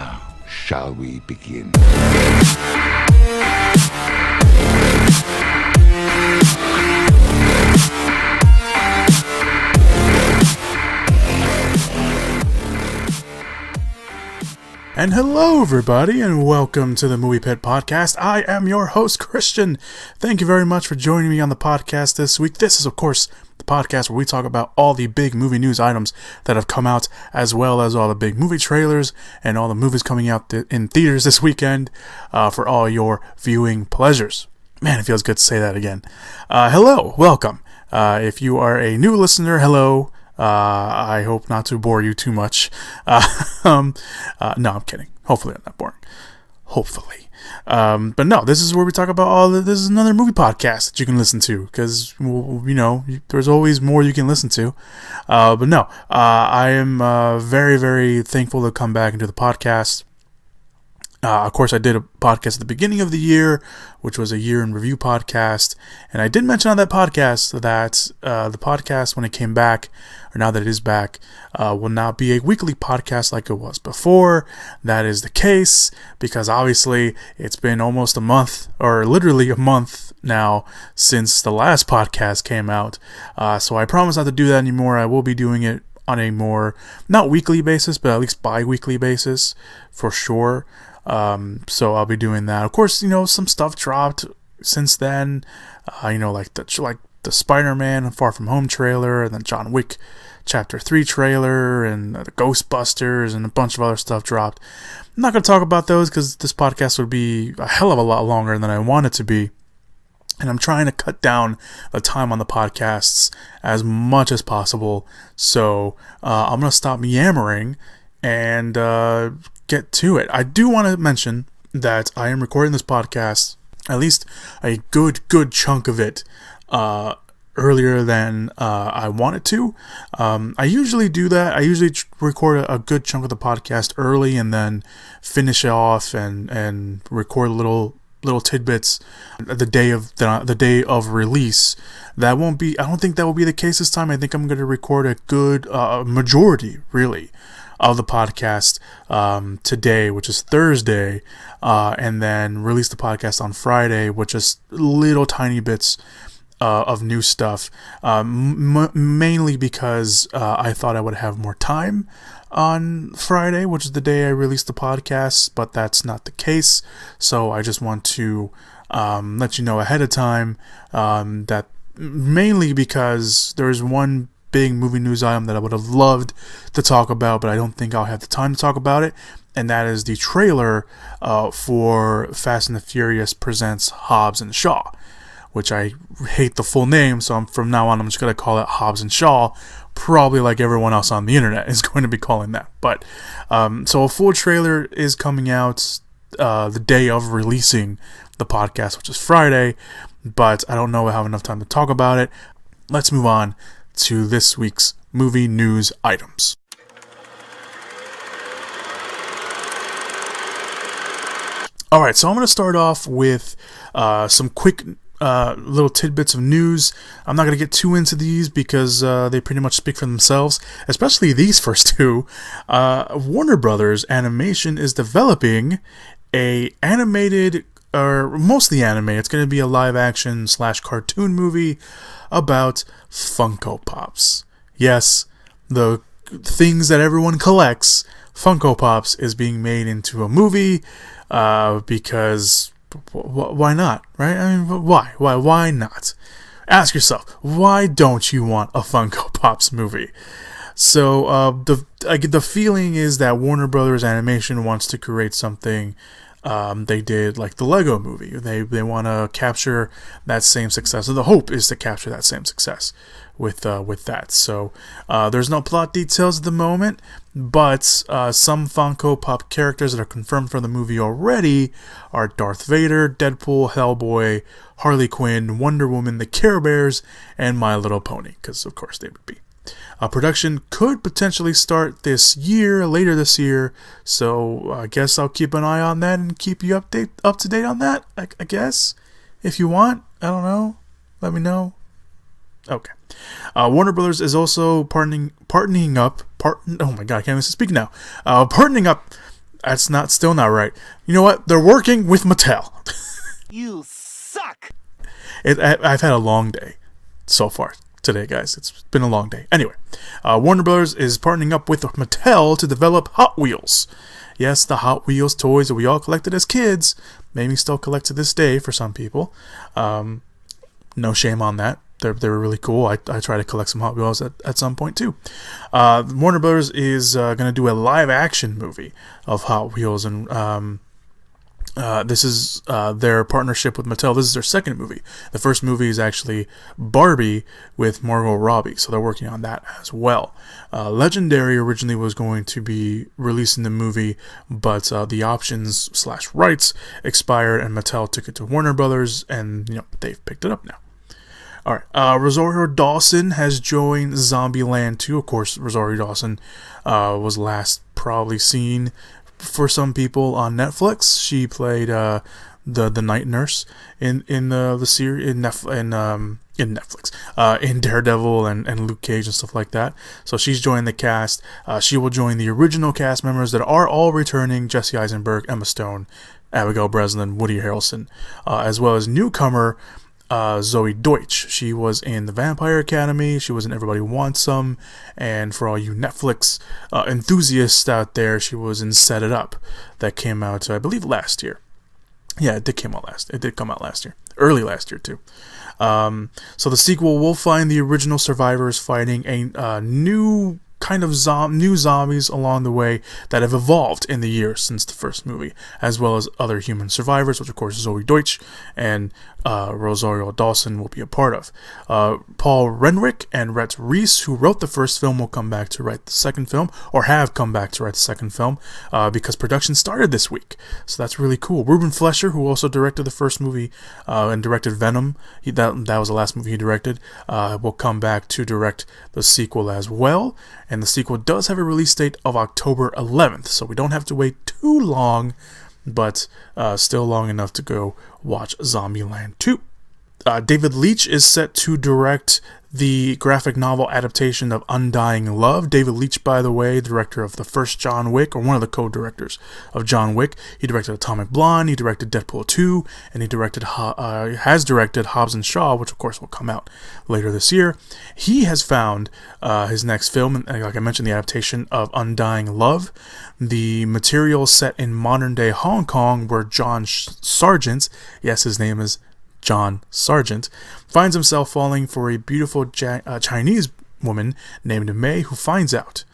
Now, shall we begin? And hello everybody, and welcome to the Movie Pit Podcast. I am your host, Christian. Thank you very much for joining me on the podcast this week. This is, of course, the podcast where we talk about all the big movie news items that have come out, as well as all the big movie trailers and all the movies coming out in theaters this weekend for all your viewing pleasures. Man, it feels good to say that again. Hello, welcome. If you are a new listener, hello. I hope not to bore you too much. No, I'm kidding. Hopefully I'm not boring. Hopefully. But no, this is where we talk about this is another movie podcast that you can listen to, because, you know, there's always more you can listen to. But no, I am very, very thankful to come back and do the podcast. Of course, I did a podcast at the beginning of the year, which was a year in review podcast. And I did mention on that podcast that the podcast, when it came back, or now that it is back, will not be a weekly podcast like it was before. That is the case because obviously it's been almost a month, or literally a month now, since the last podcast came out. So I promise not to do that anymore. I will be doing it on a more, not weekly basis, but at least bi-weekly basis for sure. So I'll be doing that. Of course, you know, some stuff dropped since then, you know, like the Spider-Man Far From Home trailer, and then John Wick Chapter 3 trailer, and the Ghostbusters, and a bunch of other stuff dropped. I'm not going to talk about those because this podcast would be a hell of a lot longer than I want it to be. And I'm trying to cut down the time on the podcasts as much as possible. So I'm going to stop yammering and get to it. I do want to mention that I am recording this podcast, at least a good chunk of it, earlier than I wanted to. I usually do that. I usually record a good chunk of the podcast early and then finish it off and record little tidbits the day of release. That won't be. I don't think that will be the case this time. I think I'm going to record a good majority, really, of the podcast today, which is Thursday, and then release the podcast on Friday, which is little tiny bits of new stuff, mainly because I thought I would have more time on Friday, which is the day I released the podcast, but that's not the case. So I just want to let you know ahead of time that mainly because there's one big movie news item that I would have loved to talk about, but I don't think I'll have the time to talk about it, and that is the trailer for Fast and the Furious Presents Hobbs and Shaw, which I hate the full name, so from now on I'm just going to call it Hobbs and Shaw, probably like everyone else on the internet is going to be calling that. But so a full trailer is coming out the day of releasing the podcast, which is Friday, but I don't know if I have enough time to talk about it. Let's move on to this week's movie news items. Alright, so I'm going to start off with some quick little tidbits of news. I'm not going to get too into these because they pretty much speak for themselves, especially these first two. Warner Brothers Animation is developing a animated, or mostly animated, it's going to be a live action / cartoon movie about Funko Pops. Yes, the things that everyone collects, Funko Pops, is being made into a movie because why not, right? I mean, why not? Ask yourself, why don't you want a Funko Pops movie? So the feeling is that Warner Brothers Animation wants to create something. They did like the Lego movie. They want to capture that same success. So the hope is to capture that same success with that. So there's no plot details at the moment, but some Funko Pop characters that are confirmed for the movie already are Darth Vader, Deadpool, Hellboy, Harley Quinn, Wonder Woman, the Care Bears, and My Little Pony, because of course they would be. Production could potentially start later this year, so I guess I'll keep an eye on that and keep you up to date on that, I guess, if you want. I don't know. Let me know. Okay. Warner Brothers is also partnering up. Oh my god, I can't even speak now. Partnering up That's still not right. You know what? They're working with Mattel. You suck! I've had a long day so far today, guys. It's been a long day. Anyway, Warner Brothers is partnering up with Mattel to develop Hot Wheels. Yes, the Hot Wheels toys that we all collected as kids, maybe still collect to this day for some people. No shame on that. They were really cool. I try to collect some Hot Wheels at some point too. Warner Brothers is going to do a live action movie of Hot Wheels, and this is their partnership with Mattel. This is their second movie. The first movie is actually Barbie with Margot Robbie, so they're working on that as well. Legendary originally was going to be releasing the movie, but the options/rights expired, and Mattel took it to Warner Brothers, and they've picked it up now. All right, Rosario Dawson has joined Zombieland 2. Of course, Rosario Dawson was last probably seen for some people on Netflix. She played the night nurse in the series in Netflix, in Daredevil and Luke Cage and stuff like that. So she's joined the cast. She will join the original cast members that are all returning: Jesse Eisenberg, Emma Stone, Abigail Breslin, Woody Harrelson, as well as newcomer Zoe Deutsch. She was in The Vampire Academy. She was in Everybody Wants Some. And for all you Netflix enthusiasts out there, she was in Set It Up. That came out, I believe, last year. Yeah, it did come out last year. Early last year, too. So the sequel will find the original survivors fighting a new kind of new zombies along the way that have evolved in the years since the first movie, as well as other human survivors, which of course Zoe Deutsch and Rosario Dawson will be a part of. Paul Renwick and Rhett Reese, who wrote the first film, will come back to write the second film, or have come back to write the second film, because production started this week. So that's really cool. Ruben Fleischer, who also directed the first movie and directed Venom, that was the last movie he directed, will come back to direct the sequel as well. And the sequel does have a release date of October 11th, so we don't have to wait too long, but still long enough to go watch Zombieland 2. David Leitch is set to direct the graphic novel adaptation of Undying Love. David Leitch, by the way, director of the first John Wick, or one of the co-directors of John Wick. He directed Atomic Blonde, he directed Deadpool 2, and he has directed Hobbs and Shaw, which of course will come out later this year. He has found his next film, and like I mentioned, the adaptation of Undying Love. The material set in modern-day Hong Kong, where John Sargent, yes, his name is John Sargent, finds himself falling for a beautiful Chinese woman named Mei, who finds out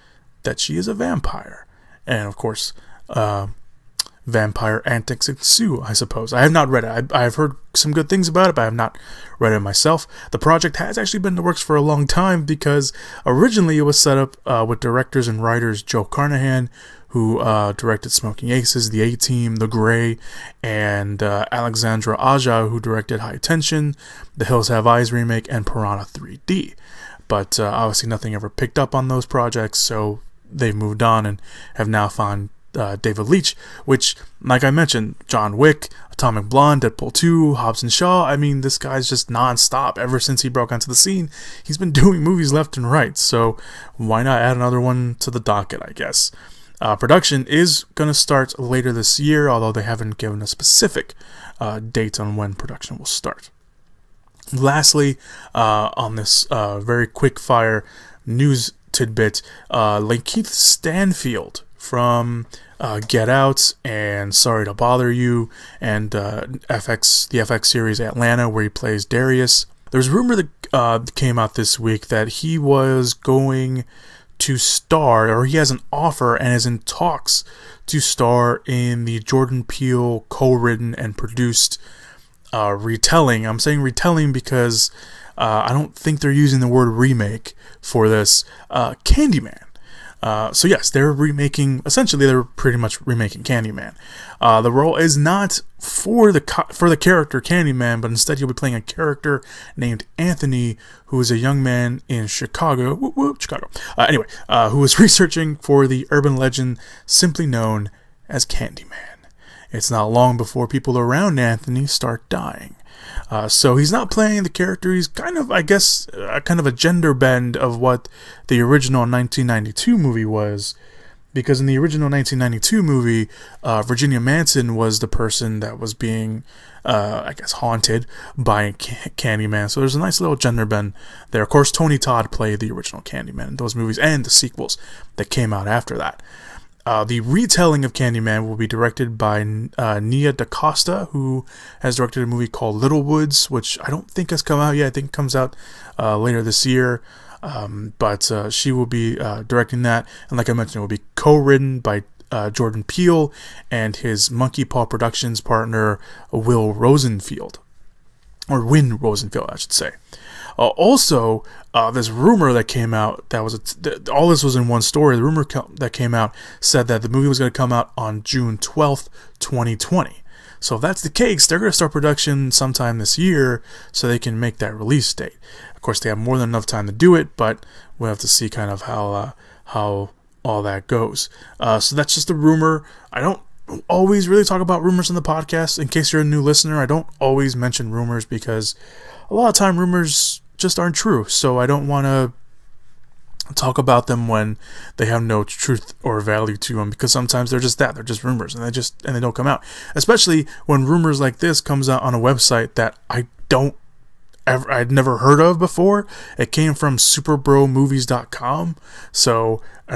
that she is a vampire. And of course, vampire antics ensue, I suppose. I have not read it. I've heard some good things about it, but I have not read it myself. The project has actually been in the works for a long time, because originally it was set up with directors and writers Joe Carnahan, who directed Smoking Aces, The A-Team, The Grey, and Alexandra Aja, who directed High Tension, The Hills Have Eyes remake, and Piranha 3D. But obviously nothing ever picked up on those projects, so they've moved on and have now found David Leitch, which, like I mentioned, John Wick, Atomic Blonde, Deadpool 2, Hobbs and Shaw. I mean, this guy's just non-stop. Ever since he broke onto the scene, he's been doing movies left and right, so why not add another one to the docket, I guess. Production is going to start later this year, although they haven't given a specific date on when production will start. Lastly, on this very quick-fire news tidbit, Lakeith Stanfield from Get Out and Sorry to Bother You and the FX series Atlanta, where he plays Darius. There's a rumor that came out this week that he was going to star, or he has an offer and is in talks to star in the Jordan Peele co-written and produced retelling. I'm saying retelling because I don't think they're using the word remake for this, CandyMan. So yes, they're pretty much remaking CandyMan. The role is not for the character CandyMan, but instead he'll be playing a character named Anthony, who is a young man in Chicago. Anyway, who is researching for the urban legend simply known as CandyMan. It's not long before people around Anthony start dying. So he's not playing the character. He's kind of, I guess, kind of a gender bend of what the original 1992 movie was, Because in the original 1992 movie, Virginia Manson was the person that was being, I guess, haunted by CandyMan. So there's a nice little gender bend there. Of course, Tony Todd played the original CandyMan in those movies and the sequels that came out after that. The retelling of CandyMan will be directed by Nia DaCosta, who has directed a movie called Little Woods, which I don't think has come out yet. I think it comes out later this year. But she will be directing that. And like I mentioned, it will be co-written by Jordan Peele and his Monkey Paw Productions partner, Win Rosenfield, I should say. Also, this rumor that came out, all this was in one story. The rumor that came out said that the movie was going to come out on June 12th, 2020. So if that's the case, they're going to start production sometime this year so they can make that release date. Of course, they have more than enough time to do it, but we'll have to see kind of how all that goes. So that's just a rumor. I don't always really talk about rumors in the podcast. In case you're a new listener, I don't always mention rumors because a lot of time rumors just aren't true. So I don't want to talk about them when they have no truth or value to them, because sometimes they're just that. They're just rumors, and they don't come out. Especially when rumors like this comes out on a website that I'd never heard of before. It came from superbromovies.com, so I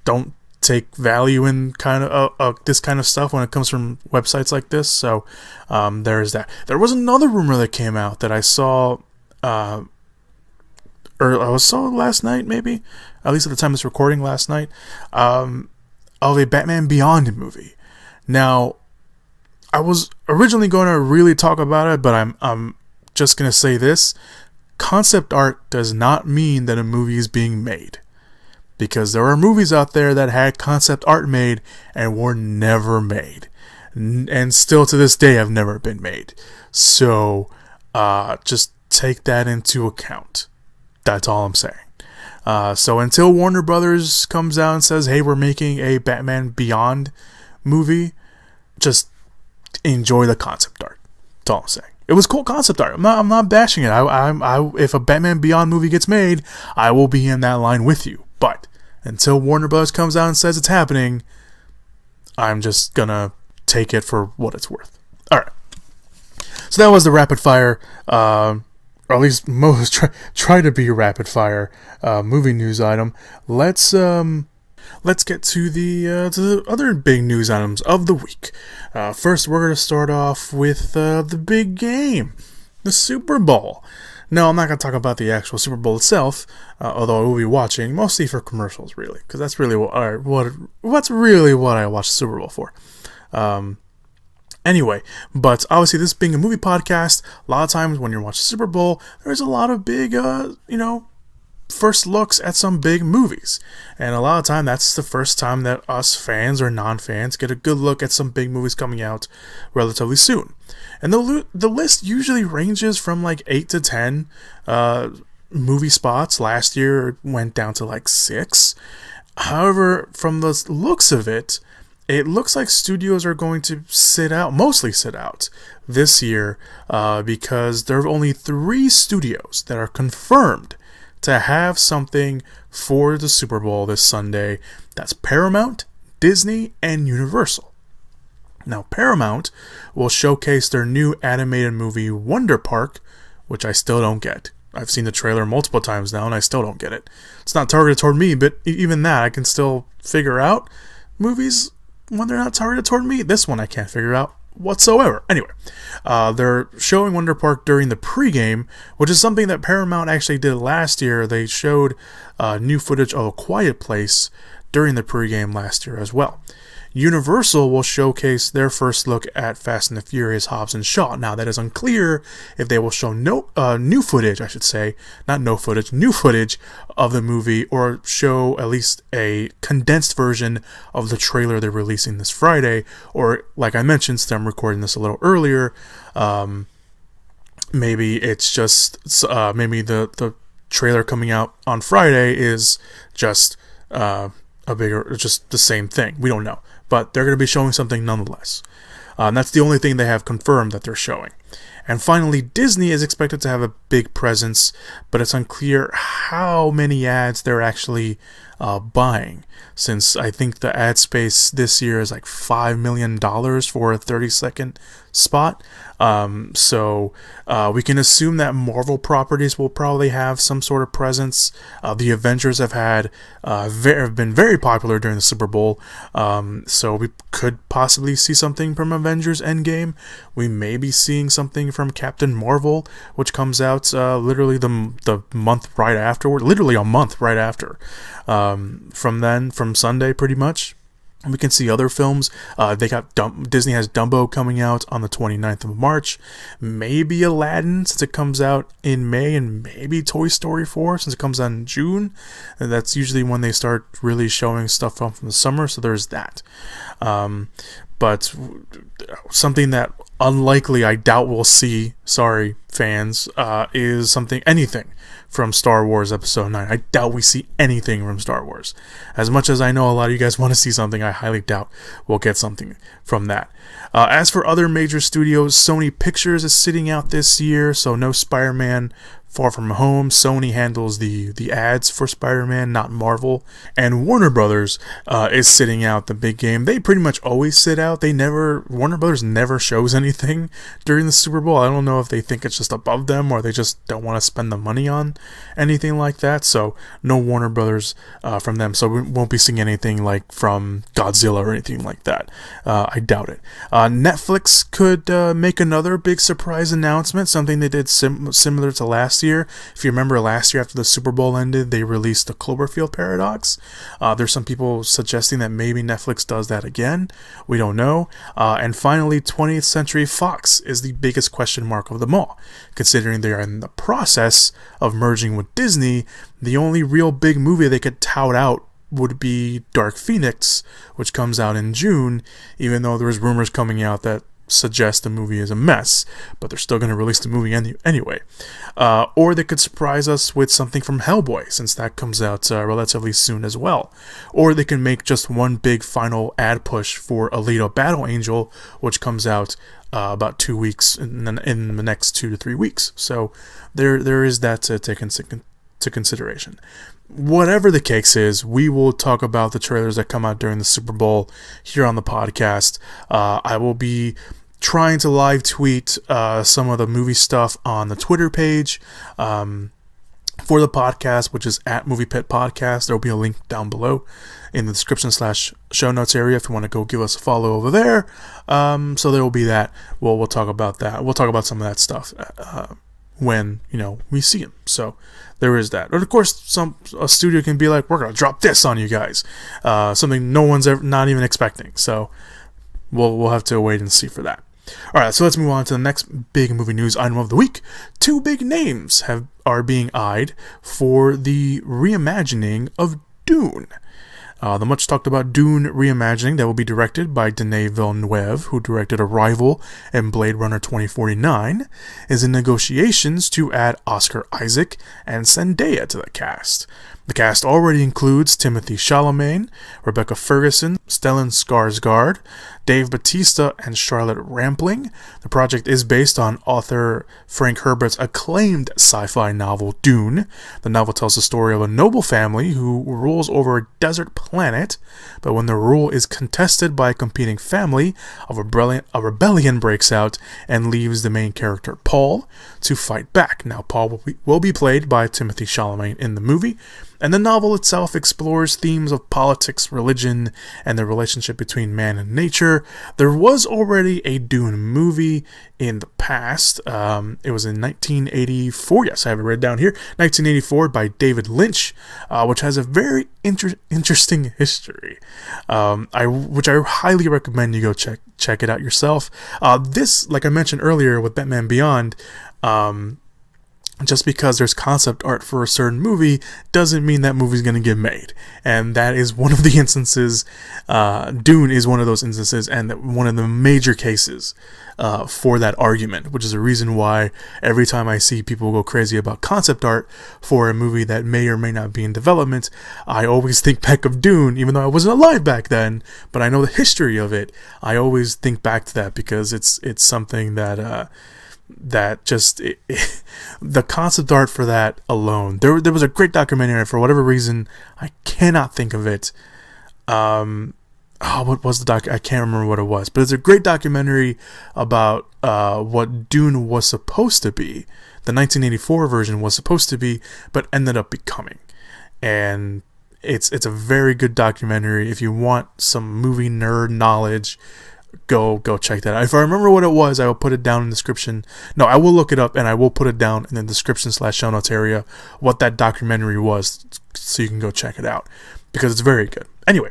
don't take value in kind of this kind of stuff when it comes from websites like this. So there's that. There was another rumor that came out that I saw, or I saw last night, maybe, at least at the time of this recording last night, of a Batman Beyond movie. Now, I was originally going to really talk about it, but I'm just going to say this. Concept art does not mean that a movie is being made. Because there are movies out there that had concept art made and were never made. And still to this day have never been made. So, just take that into account. That's all I'm saying. So until Warner Brothers comes out and says, hey, we're making a Batman Beyond movie, just enjoy the concept art. That's all I'm saying. It was cool concept art. I'm not bashing it. If a Batman Beyond movie gets made, I will be in that line with you. But until Warner Bros. Comes out and says it's happening, I'm just gonna take it for what it's worth. Alright. So that was the rapid fire, or at least most try to be rapid fire movie news item. Let's get to the other big news items of the week. First, we're gonna start off with the big game, the Super Bowl. No, I'm not going to talk about the actual Super Bowl itself, although I will be watching, mostly for commercials, really, because that's really what's really what I watch the Super Bowl for. Anyway, but obviously this being a movie podcast, a lot of times when you're watching Super Bowl, there's a lot of big, first looks at some big movies. And a lot of time, that's the first time that us fans or non-fans get a good look at some big movies coming out relatively soon. And the list usually ranges from like 8 to 10 movie spots. Last year it went down to like 6. However, from the looks of it, it looks like studios are going to mostly sit out this year, because there are only 3 studios that are confirmed to have something for the Super Bowl this Sunday. That's Paramount, Disney, and Universal. Now, Paramount will showcase their new animated movie Wonder Park, which I still don't get. I've seen the trailer multiple times now, and I still don't get it. It's not targeted toward me, but even that I can still figure out. Movies, when they're not targeted toward me, this one I can't figure out whatsoever. Anyway, they're showing Wonder Park during the pregame, which is something that Paramount actually did last year. They showed new footage of A Quiet Place during the pregame last year as well. Universal will showcase their first look at Fast and the Furious Hobbs and Shaw. Now, that is unclear if they will show new footage, new footage of the movie, or show at least a condensed version of the trailer they're releasing this Friday, or, like I mentioned, since I'm recording this a little earlier, maybe it's just, maybe the trailer coming out on Friday is just just the same thing. We don't know. But they're going to be showing something nonetheless. And that's the only thing they have confirmed that they're showing. And finally, Disney is expected to have a big presence, but it's unclear how many ads they're actually buying, since I think the ad space this year is like $5 million for a 30-second spot. So we can assume that Marvel properties will probably have some sort of presence. The Avengers have been very popular during the Super Bowl, so we could possibly see something from Avengers Endgame. We may be seeing something from Captain Marvel, which comes out literally the month right afterward, literally a month right after. From Sunday, pretty much. We can see other films. Disney has Dumbo coming out on the 29th of March. Maybe Aladdin, since it comes out in May, and maybe Toy Story 4, since it comes out in June. And that's usually when they start really showing stuff from the summer, so there's that. But something that unlikely, I doubt we'll see, sorry fans, is anything from Star Wars Episode 9. I doubt we see anything from Star Wars. As much as I know a lot of you guys want to see something, I highly doubt we'll get something from that. As for other major studios, Sony Pictures is sitting out this year, so no Spider-Man Far From Home. Sony handles the ads for Spider-Man, not Marvel. And Warner Brothers is sitting out the big game. They pretty much always sit out. Warner Brothers never shows anything during the Super Bowl. I don't know if they think it's just above them or they just don't want to spend the money on anything like that. So no Warner Brothers from them. So we won't be seeing anything like from Godzilla or anything like that. I doubt it. Netflix could make another big surprise announcement, something they did similar to last year. If you remember last year after the Super Bowl ended, they released the Cloverfield Paradox. There's some people suggesting that maybe Netflix does that again. We don't know. And finally, 20th Century Fox is the biggest question mark of them all. Considering they are in the process of merging with Disney, the only real big movie they could tout out would be Dark Phoenix, which comes out in June, even though there's rumors coming out that suggest the movie is a mess, but they're still going to release the movie anyway. Or they could surprise us with something from Hellboy, since that comes out relatively soon as well. Or they can make just one big final ad push for Alita Battle Angel, which comes out about 2 weeks in the next 2 to 3 weeks. So there is that to take into consideration. Whatever the case is, we will talk about the trailers that come out during the Super Bowl here on the podcast. I will be trying to live tweet some of the movie stuff on the Twitter page for the podcast, which is at Movie Pit Podcast. There will be a link down below in the description / show notes area if you want to go give us a follow over there. So there will be that. We'll talk about that. We'll talk about some of that stuff when we see him. So there is that. But of course, a studio can be like, we're gonna drop this on you guys, something no one's ever not even expecting. So we'll have to wait and see for that. All right, so let's move on to the next big movie news item of the week. 2 big names are being eyed for the reimagining of Dune. The much talked about Dune reimagining that will be directed by Denis Villeneuve, who directed Arrival and Blade Runner 2049, is in negotiations to add Oscar Isaac and Zendaya to the cast. The cast already includes Timothée Chalamet, Rebecca Ferguson, Stellan Skarsgård, Dave Bautista, and Charlotte Rampling. The project is based on author Frank Herbert's acclaimed sci-fi novel Dune. The novel tells the story of a noble family who rules over a desert planet, but when the rule is contested by a competing family, a rebellion breaks out and leaves the main character Paul to fight back. Now, Paul will be played by Timothée Chalamet in the movie. And the novel itself explores themes of politics, religion, and the relationship between man and nature. There was already a Dune movie in the past. It was in 1984. Yes, I have it written down here. 1984 by David Lynch, which has a very interesting history, which I highly recommend you go check it out yourself. This, like I mentioned earlier with Batman Beyond, just because there's concept art for a certain movie doesn't mean that movie's going to get made. And that is one of the instances. Dune is one of those instances, and one of the major cases for that argument, which is the reason why every time I see people go crazy about concept art for a movie that may or may not be in development, I always think back of Dune, even though I wasn't alive back then, but I know the history of it. I always think back to that because it's something that that just the concept art for that alone. There was a great documentary, and for whatever reason I cannot think of it. What was the doc? I can't remember what it was, but it's a great documentary about what Dune was supposed to be. The 1984 version was supposed to be, but ended up becoming. And it's a very good documentary. If you want some movie nerd knowledge, go check that out. If I remember what it was, I will put it down in the description. No, I will look it up and I will put it down in the description/show notes area what that documentary was, so you can go check it out because it's very good. Anyway,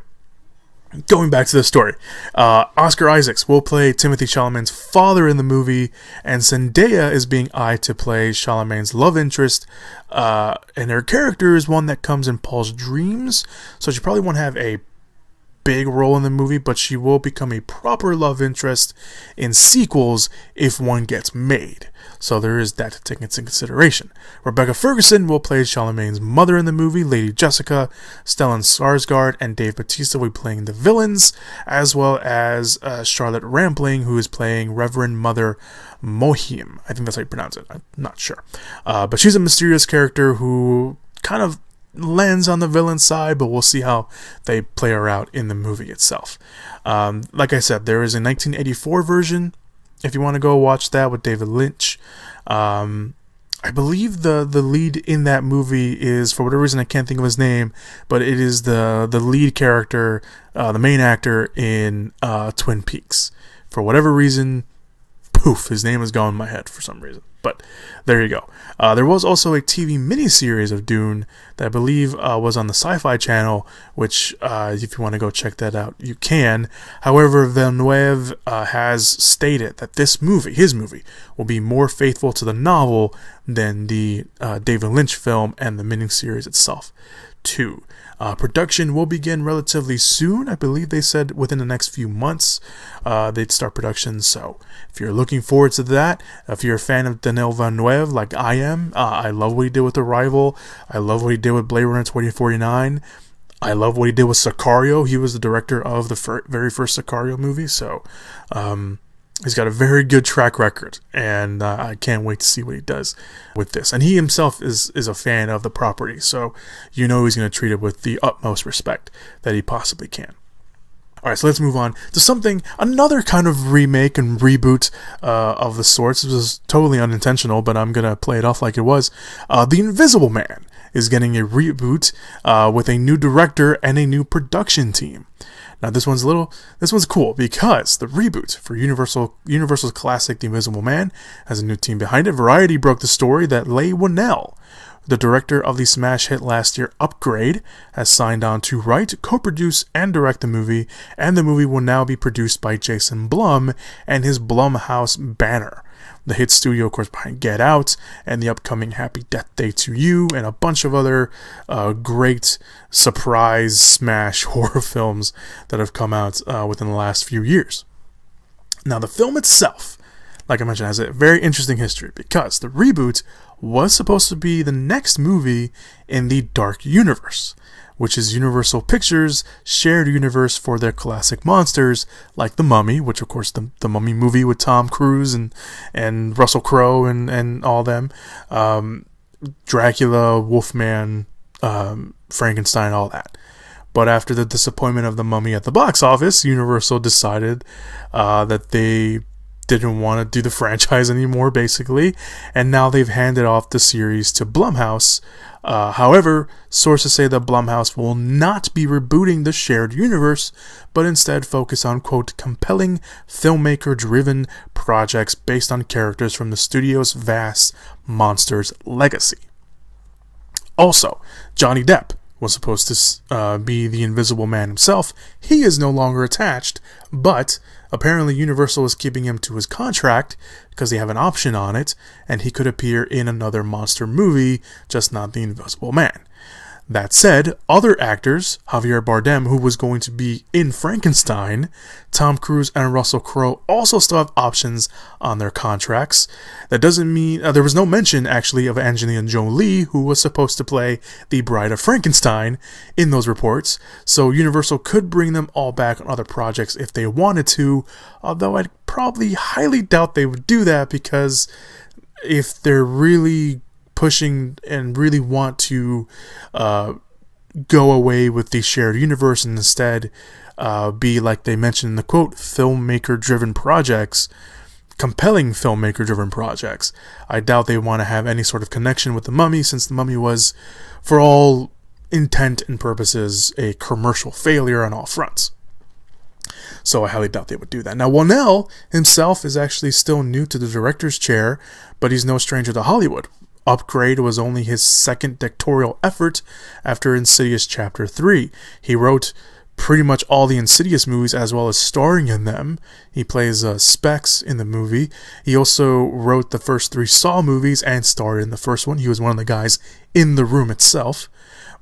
going back to the story, Oscar Isaacs will play Timothée Chalamet's father in the movie, and Zendaya is being eyed to play Chalamet's love interest, and her character is one that comes in Paul's dreams, so she probably won't have a big role in the movie, but she will become a proper love interest in sequels if one gets made. So there is that to take into consideration. Rebecca Ferguson will play Chalamet's mother in the movie, Lady Jessica. Stellan Skarsgård and Dave Bautista will be playing the villains, as well as Charlotte Rampling, who is playing Reverend Mother Mohim. I think that's how you pronounce it. I'm not sure. But she's a mysterious character who kind of lands on the villain side, but we'll see how they play her out in the movie itself. Like I said, there is a 1984 version if you want to go watch that with David Lynch. I believe the lead in that movie is, for whatever reason I can't think of his name, but it is the lead character, the main actor in Twin Peaks. For whatever reason, poof, his name is gone in my head for some reason. But there you go. There was also a TV miniseries of Dune that I believe was on the Sci-Fi Channel, which if you want to go check that out, you can. However, Villeneuve has stated that this movie, his movie, will be more faithful to the novel than the David Lynch film and the miniseries itself, too. Production will begin relatively soon. I believe they said within the next few months they'd start production. So if you're looking forward to that, if you're a fan of Denis Villeneuve like I am, I love what he did with Arrival. I love what he did with Blade Runner 2049. I love what he did with Sicario. He was the director of the very first Sicario movie. So he's got a very good track record, and I can't wait to see what he does with this. And he himself is a fan of the property, so you know he's going to treat it with the utmost respect that he possibly can. Alright, so let's move on to another kind of remake and reboot of the sorts. This was totally unintentional, but I'm going to play it off like it was. The Invisible Man is getting a reboot with a new director and a new production team. Now this one's cool because the reboot for Universal's classic The Invisible Man has a new team behind it. Variety broke the story that Leigh Whannell, the director of the smash hit last year Upgrade, has signed on to write, co-produce, and direct the movie, and the movie will now be produced by Jason Blum and his Blumhouse banner. The hit studio, of course, behind Get Out and the upcoming Happy Death Day to You and a bunch of other great surprise smash horror films that have come out within the last few years. Now, the film itself, like I mentioned, has a very interesting history because the reboot was supposed to be the next movie in the Dark Universe, which is Universal Pictures' shared universe for their classic monsters, like The Mummy, which of course the Mummy movie with Tom Cruise and Russell Crowe and all them, Dracula, Wolfman, Frankenstein, all that. But after the disappointment of The Mummy at the box office, Universal decided that they didn't want to do the franchise anymore, basically, and now they've handed off the series to Blumhouse. However, sources say that Blumhouse will not be rebooting the shared universe, but instead focus on, quote, compelling filmmaker-driven projects based on characters from the studio's vast Monsters legacy. Also, Johnny Depp was supposed to be the Invisible Man himself. He is no longer attached, but apparently Universal is keeping him to his contract because they have an option on it, and he could appear in another monster movie, just not the Invisible Man. That said, other actors, Javier Bardem, who was going to be in Frankenstein, Tom Cruise and Russell Crowe also still have options on their contracts. That doesn't mean, there was no mention actually of Angelina Jolie, who was supposed to play the Bride of Frankenstein in those reports, so Universal could bring them all back on other projects if they wanted to, although I'd probably highly doubt they would do that, because if they're really pushing and really want to go away with the shared universe and instead be, like they mentioned in the quote, filmmaker-driven projects, compelling filmmaker-driven projects. I doubt they want to have any sort of connection with The Mummy, since The Mummy was, for all intent and purposes, a commercial failure on all fronts. So I highly doubt they would do that. Now, Whannell himself is actually still new to the director's chair, but he's no stranger to Hollywood. Upgrade was only his second directorial effort after Insidious Chapter 3. He wrote pretty much all the Insidious movies as well as starring in them. He plays Specs in the movie. He also wrote the first 3 Saw movies and starred in the first one. He was one of the guys in the room itself.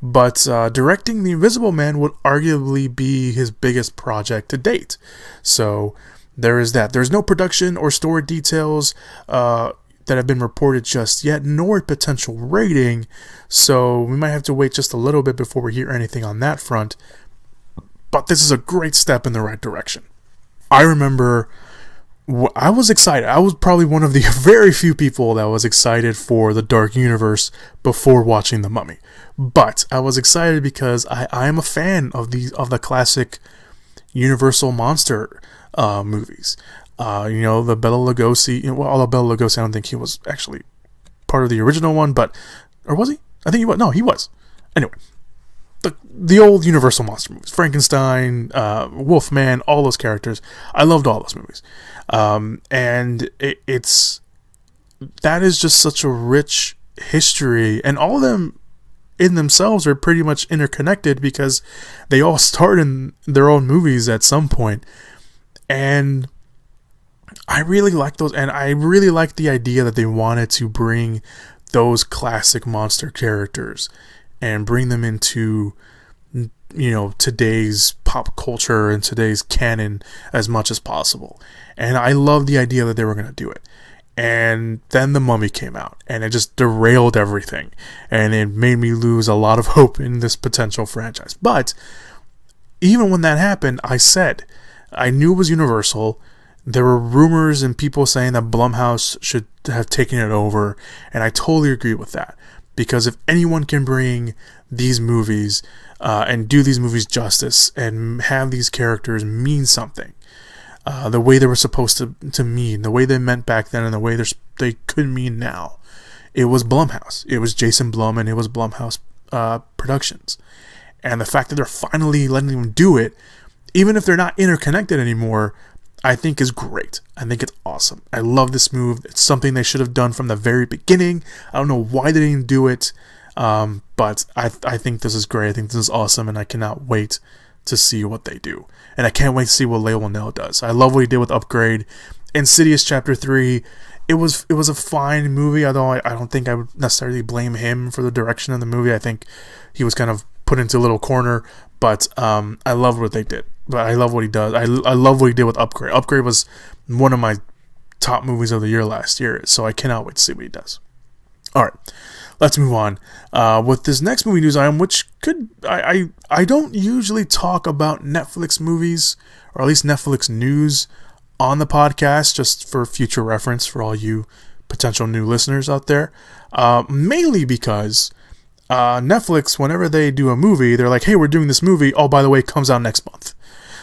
But directing The Invisible Man would arguably be his biggest project to date. So there is that. There's no production or story details that have been reported just yet, nor potential rating, so we might have to wait just a little bit before we hear anything on that front, but this is a great step in the right direction. I remember I was excited. I was probably one of the very few people that was excited for the Dark Universe before watching The Mummy, but I was excited because I am a fan of the classic Universal monster movies. The Bela Lugosi, although Bela Lugosi, I don't think he was actually part of the original one, or was he? I think he was. No, he was. Anyway, the old Universal monster movies, Frankenstein, Wolfman, all those characters. I loved all those movies. And that is just such a rich history, and all of them in themselves are pretty much interconnected because they all start in their own movies at some point. And I really like those, and I really like the idea that they wanted to bring those classic monster characters and bring them into, today's pop culture and today's canon as much as possible. And I love the idea that they were going to do it. And then The Mummy came out, and it just derailed everything, and it made me lose a lot of hope in this potential franchise. But even when that happened, I knew it was Universal. There were rumors and people saying that Blumhouse should have taken it over, and I totally agree with that. Because if anyone can bring these movies and do these movies justice and have these characters mean something, the way they were supposed to mean, the way they meant back then and the way they could mean now, it was Blumhouse. It was Jason Blum, and it was Blumhouse Productions. And the fact that they're finally letting them do it, even if they're not interconnected anymore, I think is great. I think it's awesome. I love this move. It's something they should have done from the very beginning. I don't know why they didn't do it, but I think this is great. I think this is awesome, and I cannot wait to see what they do. And I can't wait to see what Leigh Whannell does. I love what he did with Upgrade. Insidious Chapter 3, it was a fine movie, although I don't think I would necessarily blame him for the direction of the movie. I think he was kind of put into a little corner, but I love what they did. But I love what he does. I love what he did with Upgrade. Upgrade was one of my top movies of the year last year, so I cannot wait to see what he does. All right, let's move on with this next movie news item, which I don't usually talk about Netflix movies, or at least Netflix news, on the podcast, just for future reference for all you potential new listeners out there. Mainly because Netflix, whenever they do a movie, they're like, hey, we're doing this movie. Oh, by the way, it comes out next month.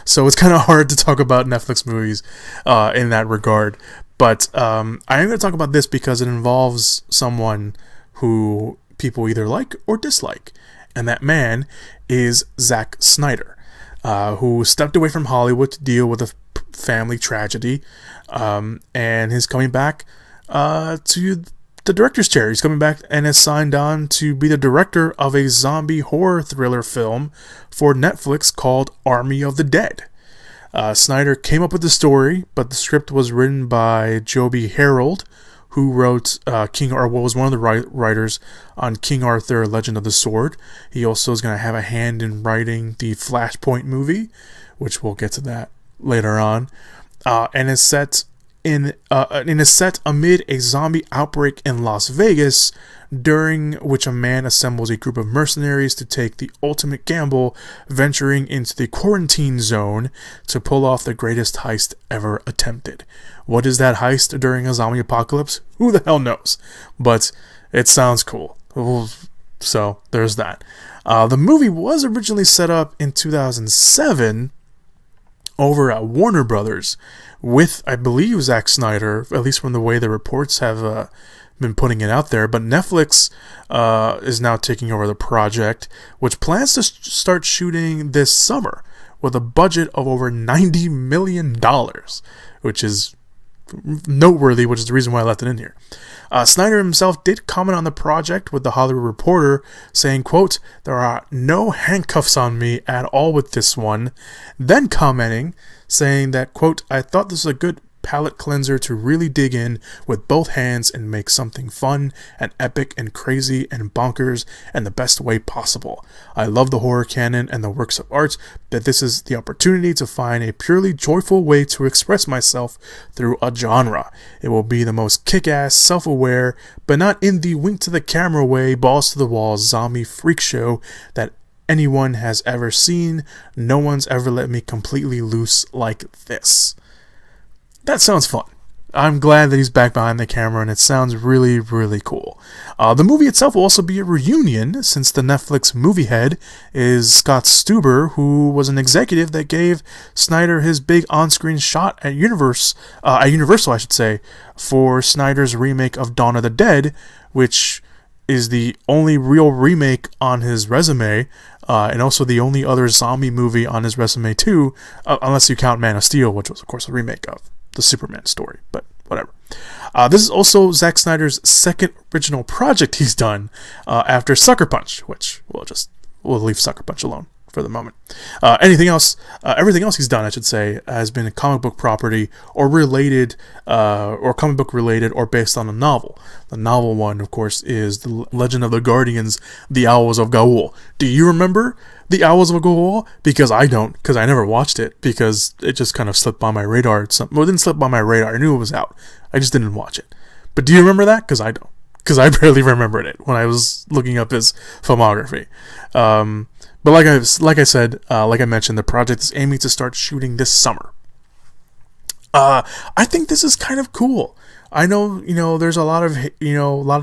So it's kind of hard to talk about Netflix movies in that regard. But I am going to talk about this because it involves someone who people either like or dislike. And that man is Zack Snyder, who stepped away from Hollywood to deal with a family tragedy. And he's coming back to the director's chair. He's coming back and has signed on to be the director of a zombie horror thriller film for Netflix called Army of the Dead. Snyder came up with the story, but the script was written by Joby Harold, who wrote was one of the writers on King Arthur: Legend of the Sword. He also is going to have a hand in writing the Flashpoint movie, which we'll get to that later on, and is set amid a zombie outbreak in Las Vegas, during which a man assembles a group of mercenaries to take the ultimate gamble, venturing into the quarantine zone to pull off the greatest heist ever attempted. What is that heist during a zombie apocalypse? Who the hell knows? But it sounds cool. So there's that. The movie was originally set up in 2007 over at Warner Brothers with, I believe, Zack Snyder, at least from the way the reports have been putting it out there. But Netflix is now taking over the project, which plans to start shooting this summer with a budget of over $90 million, which is noteworthy, which is the reason why I left it in here. Snyder himself did comment on the project with the Hollywood Reporter, saying, quote, "There are no handcuffs on me at all with this one," then commenting, saying that, quote, "I thought this was a good palate cleanser to really dig in with both hands and make something fun and epic and crazy and bonkers in the best way possible. I love the horror canon and the works of art, but this is the opportunity to find a purely joyful way to express myself through a genre. It will be the most kick-ass, self-aware, but not in the wink to the camera way, balls to the wall zombie freak show that anyone has ever seen. No one's ever let me completely loose like this." That sounds fun. I'm glad that he's back behind the camera, and it sounds really, really cool. The movie itself will also be a reunion, since the Netflix movie head is Scott Stuber, who was an executive that gave Snyder his big on-screen shot at Universal, I should say, for Snyder's remake of Dawn of the Dead, which is the only real remake on his resume, and also the only other zombie movie on his resume too, unless you count Man of Steel, which was of course a remake of the Superman story, but whatever. This is also Zack Snyder's second original project he's done after Sucker Punch, which we'll leave Sucker Punch alone for the moment. Everything else he's done, I should say, has been a comic book property or related, or comic book related, or based on a novel. The novel one, of course, is The Legend of the Guardians: The Owls of Gaul. Do you remember The Owls of Gaul? Because I don't, because I never watched it, because it just kind of slipped by my radar. Well, it didn't slip by my radar. I knew it was out. I just didn't watch it. But do you remember that? Because I don't. Because I barely remembered it when I was looking up his filmography. But like I mentioned, the project is aiming to start shooting this summer. I think this is kind of cool. I know, there's a lot of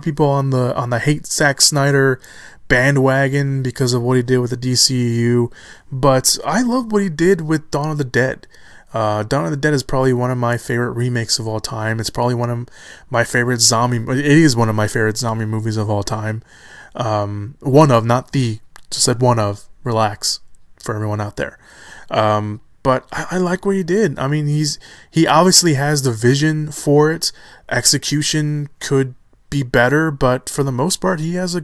people on the hate Zack Snyder bandwagon because of what he did with the DCEU, but I love what he did with Dawn of the Dead. Dawn of the Dead is probably one of my favorite remakes of all time. It's probably one of my favorite it is one of my favorite zombie movies of all time. One of, not the, just said one of, relax for everyone out there. But I like what he did. I mean, he obviously has the vision for it. Execution could be better, but for the most part, he has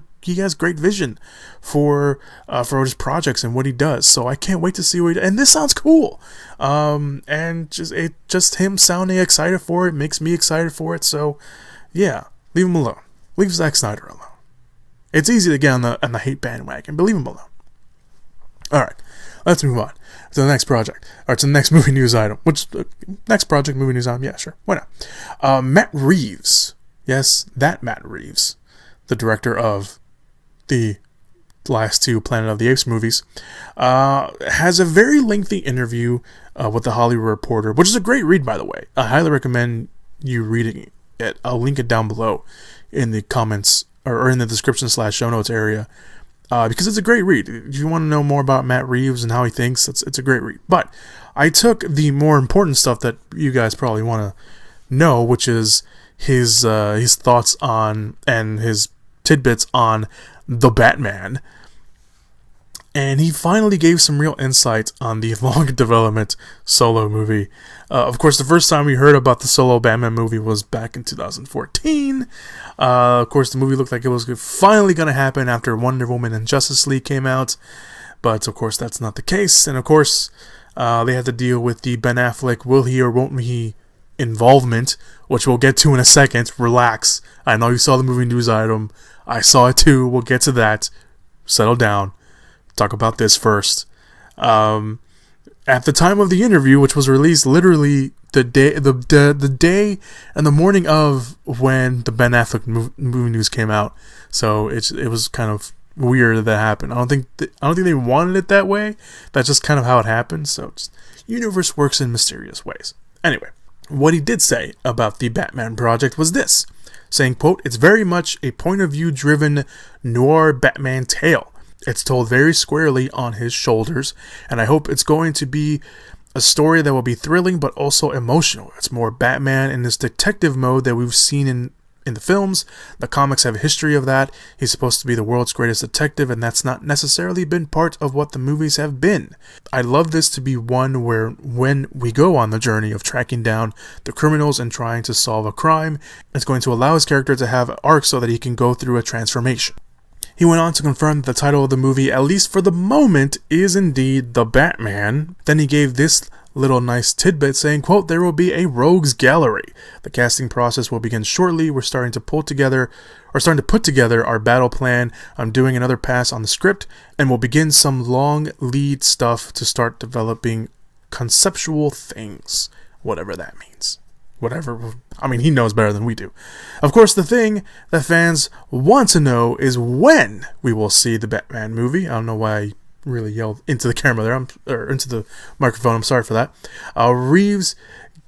great vision for his projects and what he does. So I can't wait to see what he does. And this sounds cool. And just him sounding excited for it makes me excited for it. So yeah, leave him alone. Leave Zack Snyder alone. It's easy to get on the hate bandwagon, but leave him alone. All right, let's move on to the next project, or to the next movie news item. Next project, movie news item? Yeah, sure, why not? Matt Reeves, yes, that Matt Reeves, the director of the last two Planet of the Apes movies, has a very lengthy interview with the Hollywood Reporter, which is a great read, by the way. I highly recommend you reading it. I'll link it down below in the comments or in the description / show notes area. Because it's a great read. If you want to know more about Matt Reeves and how he thinks, it's a great read. But I took the more important stuff that you guys probably want to know, which is his thoughts on and his tidbits on the Batman. And he finally gave some real insight on the long development Solo movie. Of course, the first time we heard about the Solo Batman movie was back in 2014. Of course, the movie looked like it was finally going to happen after Wonder Woman and Justice League came out. But, of course, that's not the case. And, of course, they had to deal with the Ben Affleck will he or won't he involvement, which we'll get to in a second. Relax. I know you saw the movie news item. I saw it too. We'll get to that. Settle down. Talk about this first. At the time of the interview, which was released literally the day and the morning of when the Ben Affleck movie news came out, so it was kind of weird that happened. I don't think they wanted it that way. That's just kind of how it happened. So universe works in mysterious ways. Anyway, what he did say about the Batman project was this, saying, quote, "It's very much a point of view driven noir Batman tale. It's told very squarely on his shoulders, and I hope it's going to be a story that will be thrilling but also emotional. It's more Batman in this detective mode that we've seen in the films. The comics have a history of that. He's supposed to be the world's greatest detective, and that's not necessarily been part of what the movies have been. I love this to be one where when we go on the journey of tracking down the criminals and trying to solve a crime, it's going to allow his character to have an arc so that he can go through a transformation." He went on to confirm that the title of the movie, at least for the moment, is indeed The Batman. Then he gave this little nice tidbit saying, quote, "There will be a rogues gallery. The casting process will begin shortly. We're starting to put together our battle plan. I'm doing another pass on the script, and we'll begin some long lead stuff to start developing conceptual things," whatever that means. Whatever, I mean, he knows better than we do. Of course, the thing that fans want to know is when we will see the Batman movie. I don't know why I really yelled into the camera there, or into the microphone. I'm sorry for that. Reeves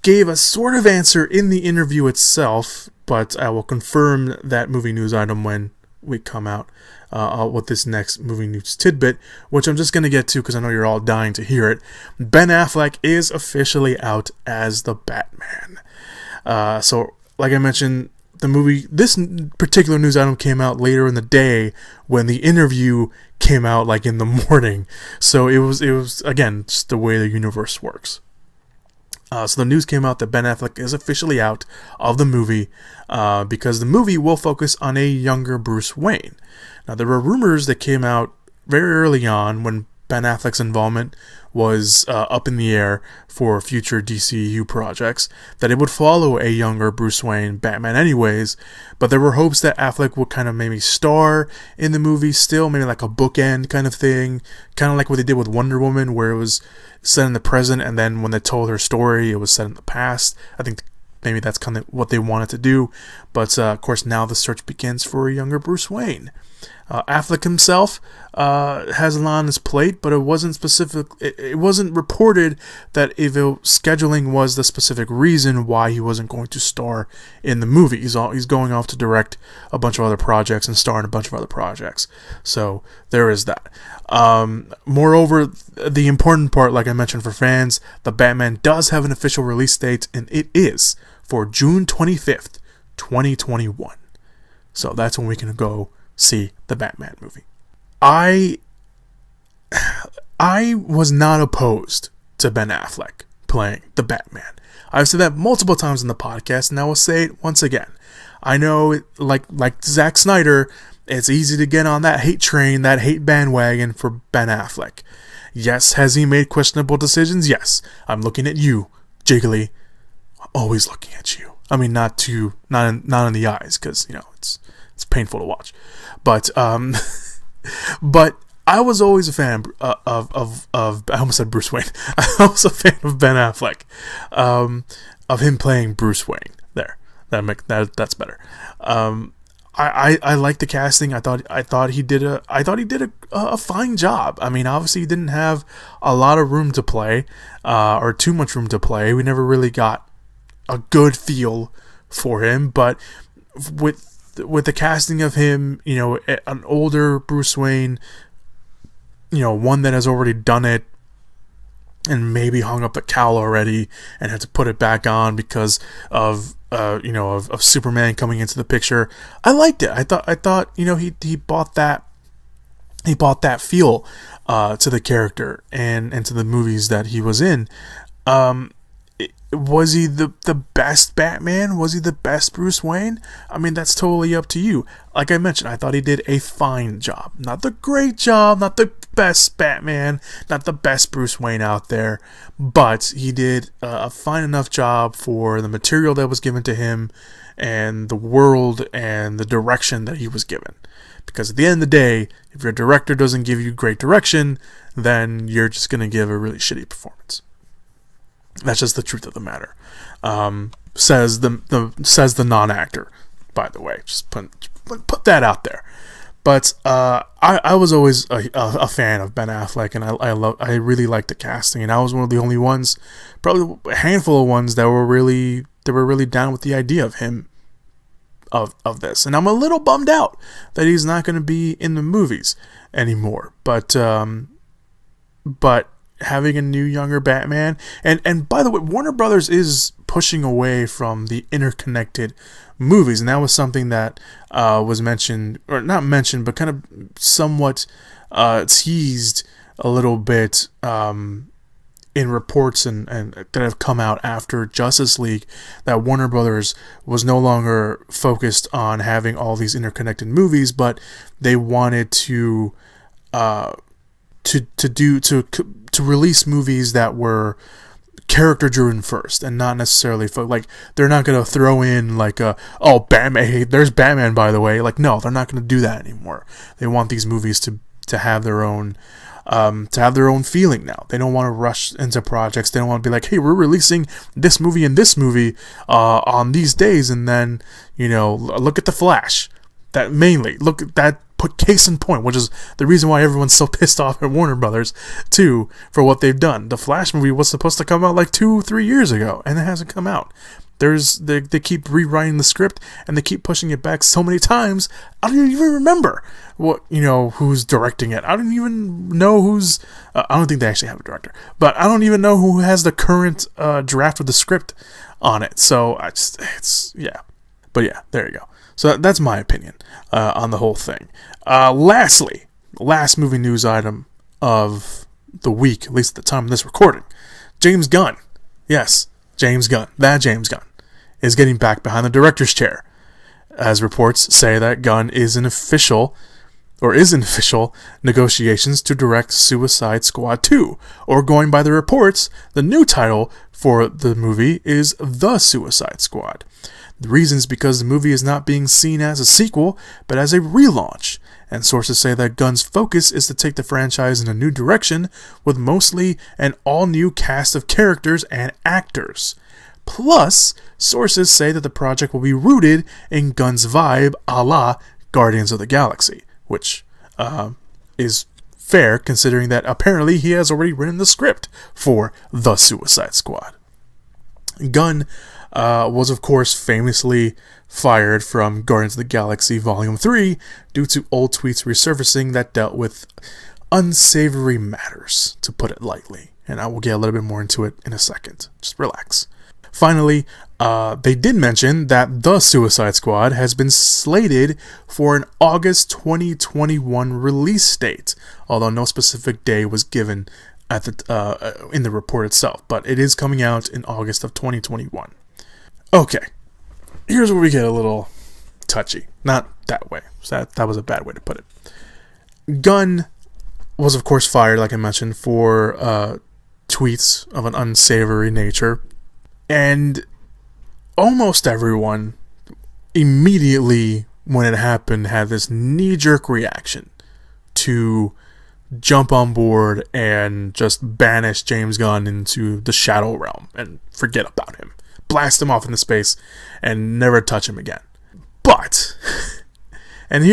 gave a sort of answer in the interview itself, but I will confirm that movie news item when we come out with this next movie news tidbit, which I'm just going to get to because I know you're all dying to hear it. Ben Affleck is officially out as the Batman. So, like I mentioned, this particular news item came out later in the day when the interview came out, like in the morning. So it was again just the way the universe works. So the news came out that Ben Affleck is officially out of the movie because the movie will focus on a younger Bruce Wayne. Now, there were rumors that came out very early on when Ben Affleck's involvement was up in the air for future DCU projects that it would follow a younger Bruce Wayne Batman anyways, but there were hopes that Affleck would kind of maybe star in the movie still, maybe like a bookend kind of thing, kind of like what they did with Wonder Woman, where it was set in the present and then when they told her story it was set in the past. I think maybe that's kind of what they wanted to do, but of course now the search begins for a younger Bruce Wayne. Affleck himself has a lot on his plate, but it wasn't specific. It wasn't reported that scheduling was the specific reason why he wasn't going to star in the movie. He's going off to direct a bunch of other projects and star in a bunch of other projects. So there is that. Moreover, the important part, like I mentioned for fans, the Batman does have an official release date, and it is for June 25th, 2021. So that's when we can go see the Batman movie. I was not opposed to Ben Affleck playing the Batman. I've said that multiple times in the podcast, and I will say it once again. I know, like Zack Snyder, it's easy to get on that hate train, that hate bandwagon for Ben Affleck. Yes, has he made questionable decisions? Yes. I'm looking at you, Jiggly. Always looking at you. I mean, not in the eyes, because it's painful to watch. But but I was always a fan of I almost said Bruce Wayne. I was a fan of Ben Affleck, of him playing Bruce Wayne. There, that's better. I like the casting. I thought he did a fine job. I mean, obviously he didn't have a lot of room to play, or too much room to play. We never really got a good feel for him, but with the casting of him, an older Bruce Wayne, one that has already done it and maybe hung up the cowl already and had to put it back on because of Superman coming into the picture. I liked it. I thought he bought that feel to the character and to the movies that he was in. Was he the best Batman? Was he the best Bruce Wayne? I mean, that's totally up to you. Like I mentioned, I thought he did a fine job. Not the great job, not the best Batman, not the best Bruce Wayne out there, but he did a fine enough job for the material that was given to him and the world and the direction that he was given. Because at the end of the day, if your director doesn't give you great direction, then you're just going to give a really shitty performance. That's just the truth of the matter. Says the non-actor, by the way. Just put that out there. But I was always a fan of Ben Affleck, and I really liked the casting, and I was one of the only ones, probably a handful of ones that were really down with the idea of him, of this. And I'm a little bummed out that he's not going to be in the movies anymore. But having a new younger Batman, and by the way, Warner Brothers is pushing away from the interconnected movies, and that was something that was mentioned, or not mentioned, but kind of somewhat teased a little bit in reports and that have come out after Justice League, that Warner Brothers was no longer focused on having all these interconnected movies, but they wanted to release movies that were character driven first, and not necessarily like they're not gonna throw in like Batman. Hey, there's Batman, by the way. Like, no, they're not gonna do that anymore. They want these movies to have their own feeling now. They don't want to rush into projects. They don't want to be like, hey, we're releasing this movie and this movie on these days, and then look at the Flash. That mainly look at that. Put case in point, which is the reason why everyone's so pissed off at Warner Brothers too for what they've done. The Flash movie was supposed to come out like 2-3 years ago, and it hasn't come out. They keep rewriting the script, and they keep pushing it back so many times. I don't even remember who's directing it. I don't even know who's. I don't think they actually have a director, but I don't even know who has the current draft of the script on it. So yeah. But yeah, there you go. So that's my opinion on the whole thing. Lastly, last movie news item of the week, at least at the time of this recording. James Gunn. Yes, James Gunn. That James Gunn is getting back behind the director's chair, as reports say that Gunn is in official negotiations to direct Suicide Squad 2, or going by the reports, the new title for the movie is The Suicide Squad. The reason is because the movie is not being seen as a sequel, but as a relaunch, and sources say that Gunn's focus is to take the franchise in a new direction, with mostly an all-new cast of characters and actors. Plus, sources say that the project will be rooted in Gunn's vibe a la Guardians of the Galaxy, which is fair considering that apparently he has already written the script for The Suicide Squad. Gunn was of course famously fired from Guardians of the Galaxy Volume 3 due to old tweets resurfacing that dealt with unsavory matters, to put it lightly. And I will get a little bit more into it in a second. Just relax. Finally, they did mention that The Suicide Squad has been slated for an August 2021 release date, although no specific day was given at in the report itself, but it is coming out in August of 2021. Okay, here's where we get a little touchy. Not that way. That was a bad way to put it. Gunn was, of course, fired, like I mentioned, for tweets of an unsavory nature. And almost everyone, immediately when it happened, had this knee-jerk reaction to jump on board and just banish James Gunn into the shadow realm and forget about him. Blast him off into space and never touch him again. But, and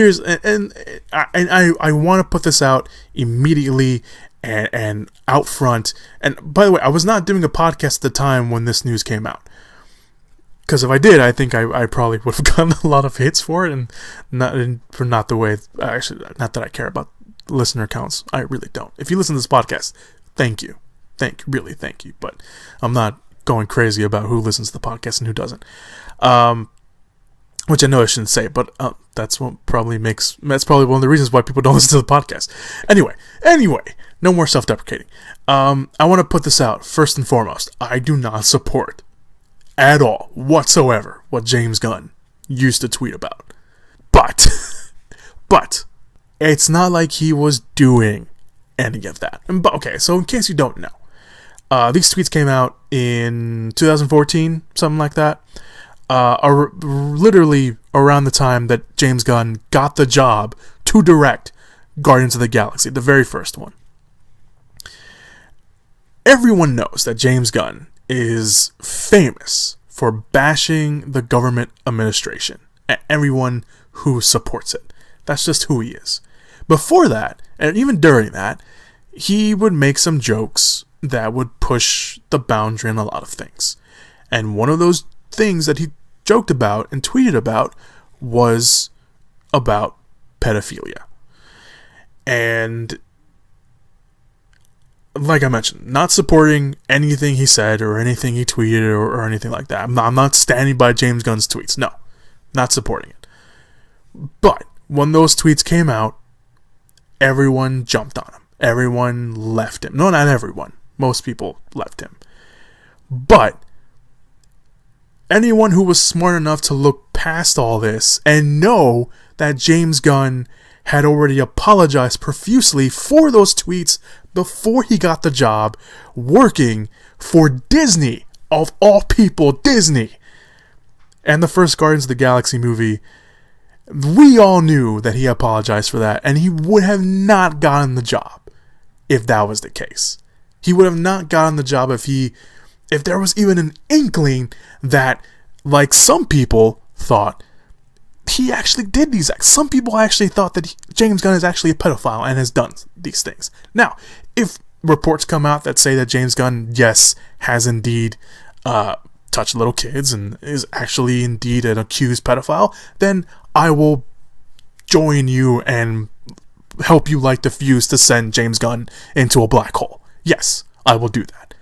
I want to put this out immediately and out front. And by the way, I was not doing a podcast at the time when this news came out, because if I did, I think I probably would have gotten a lot of hits for it, and not the way. Actually, not that I care about listener counts. I really don't. If you listen to this podcast, thank you, really thank you. But I'm not going crazy about who listens to the podcast and who doesn't. Which I know I shouldn't say, but that's probably one of the reasons why people don't listen to the podcast. Anyway, no more self-deprecating. I want to put this out first and foremost. I do not support at all whatsoever what James Gunn used to tweet about. But it's not like he was doing any of that. But okay, so in case you don't know, these tweets came out in 2014, something like that. Literally around the time that James Gunn got the job to direct Guardians of the Galaxy, the very first one. Everyone knows that James Gunn is famous for bashing the government administration and everyone who supports it. That's just who he is. Before that, and even during that, he would make some jokes that would push the boundary on a lot of things. And one of those things that he joked about and tweeted about was about pedophilia. And like I mentioned, not supporting anything he said or anything he tweeted or anything like that. I'm not standing by James Gunn's tweets. No, not supporting it. But when those tweets came out, everyone jumped on him. Everyone left him. No, not everyone. Most people left him. But anyone who was smart enough to look past all this and know that James Gunn had already apologized profusely for those tweets before he got the job working for Disney, of all people, Disney. And the first Guardians of the Galaxy movie, we all knew that he apologized for that, and he would have not gotten the job if that was the case. He would have not gotten the job if there was even an inkling that, like some people thought, he actually did these acts. Some people actually thought that James Gunn is actually a pedophile and has done these things. Now, if reports come out that say that James Gunn, yes, has indeed touched little kids and is actually indeed an accused pedophile, then I will join you and help you light the fuse to send James Gunn into a black hole. Yes, I will do that.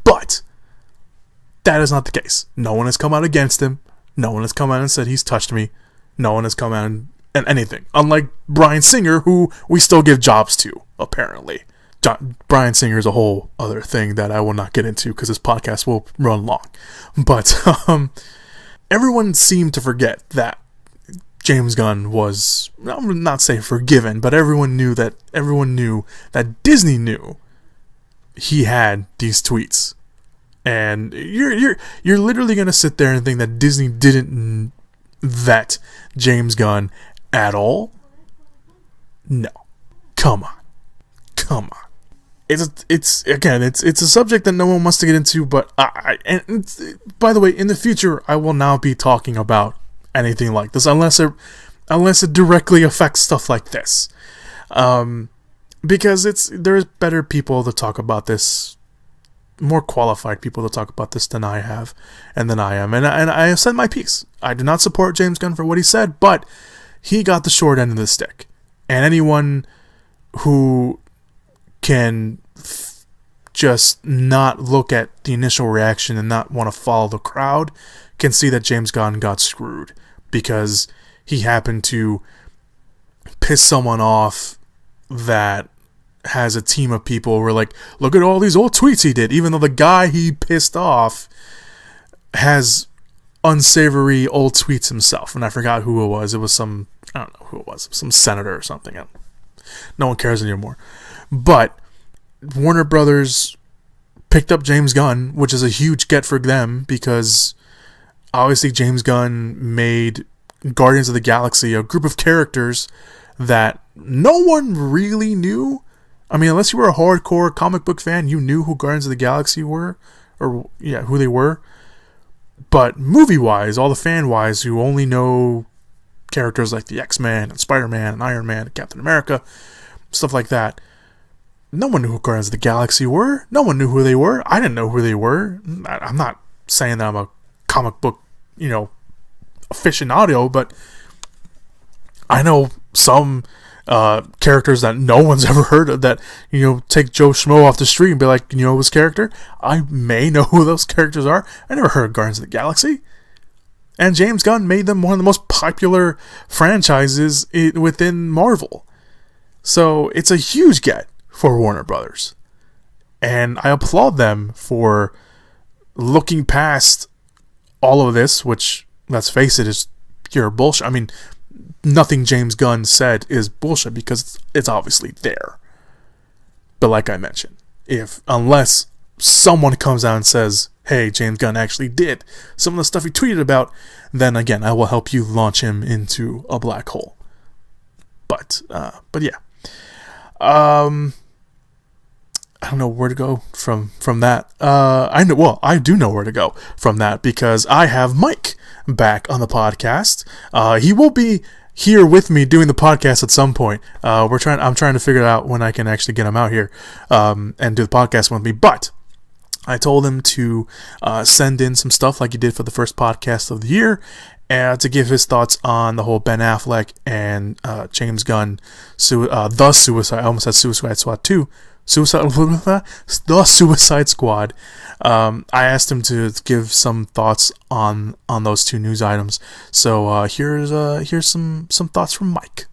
But that is not the case. No one has come out against him. No one has come out and said he's touched me. No one has come out and anything. Unlike Bryan Singer, who we still give jobs to, apparently. Bryan Singer is a whole other thing that I will not get into because this podcast will run long. But everyone seemed to forget that James Gunn was, I'm not saying forgiven, but everyone knew that Disney knew he had these tweets. And you're literally gonna sit there and think that Disney didn't vet James Gunn at all? No. Come on. It's a subject that no one wants to get into, but by the way, in the future I will now be talking about anything like this unless it directly affects stuff like this. Because there's better people to talk about this, more qualified people to talk about this than I have and than I am. And I have said my piece. I do not support James Gunn for what he said, but he got the short end of the stick. And anyone who can just not look at the initial reaction and not want to follow the crowd can see that James Gunn got screwed because he happened to piss someone off that has a team of people who are like, look at all these old tweets he did, even though the guy he pissed off has unsavory old tweets himself. And I forgot who it was. It was I don't know who it was, some senator or something. No one cares anymore. But Warner Brothers picked up James Gunn, which is a huge get for them because obviously James Gunn made Guardians of the Galaxy a group of characters that no one really knew. I mean, unless you were a hardcore comic book fan, you knew who Guardians of the Galaxy were, or who they were. But movie-wise, all the fan-wise who only know characters like the X-Men and Spider-Man and Iron Man and Captain America, stuff like that, no one knew who Guardians of the Galaxy were. No one knew who they were. I didn't know who they were. I'm not saying that I'm a comic book, aficionado, but I know some characters that no one's ever heard of that, take Joe Schmo off the street and be like, his character? I may know who those characters are. I never heard of Guardians of the Galaxy. And James Gunn made them one of the most popular franchises within Marvel. So it's a huge get for Warner Brothers. And I applaud them for looking past all of this, which, let's face it, is pure bullshit. I mean, nothing James Gunn said is bullshit because it's obviously there. But like I mentioned, unless someone comes out and says, hey, James Gunn actually did some of the stuff he tweeted about, then again, I will help you launch him into a black hole. But yeah. I don't know where to go from that. I do know where to go from that, because I have Mike back on the podcast. He will be here with me doing the podcast at some point. I'm trying to figure out when I can actually get him out here and do the podcast with me. But I told him to send in some stuff like he did for the first podcast of the year, and to give his thoughts on the whole Ben Affleck and James Gunn the Suicide. I almost said Suicide Squad 2. The Suicide Squad. I asked him to give some thoughts on those two news items. So here's some thoughts from Mike.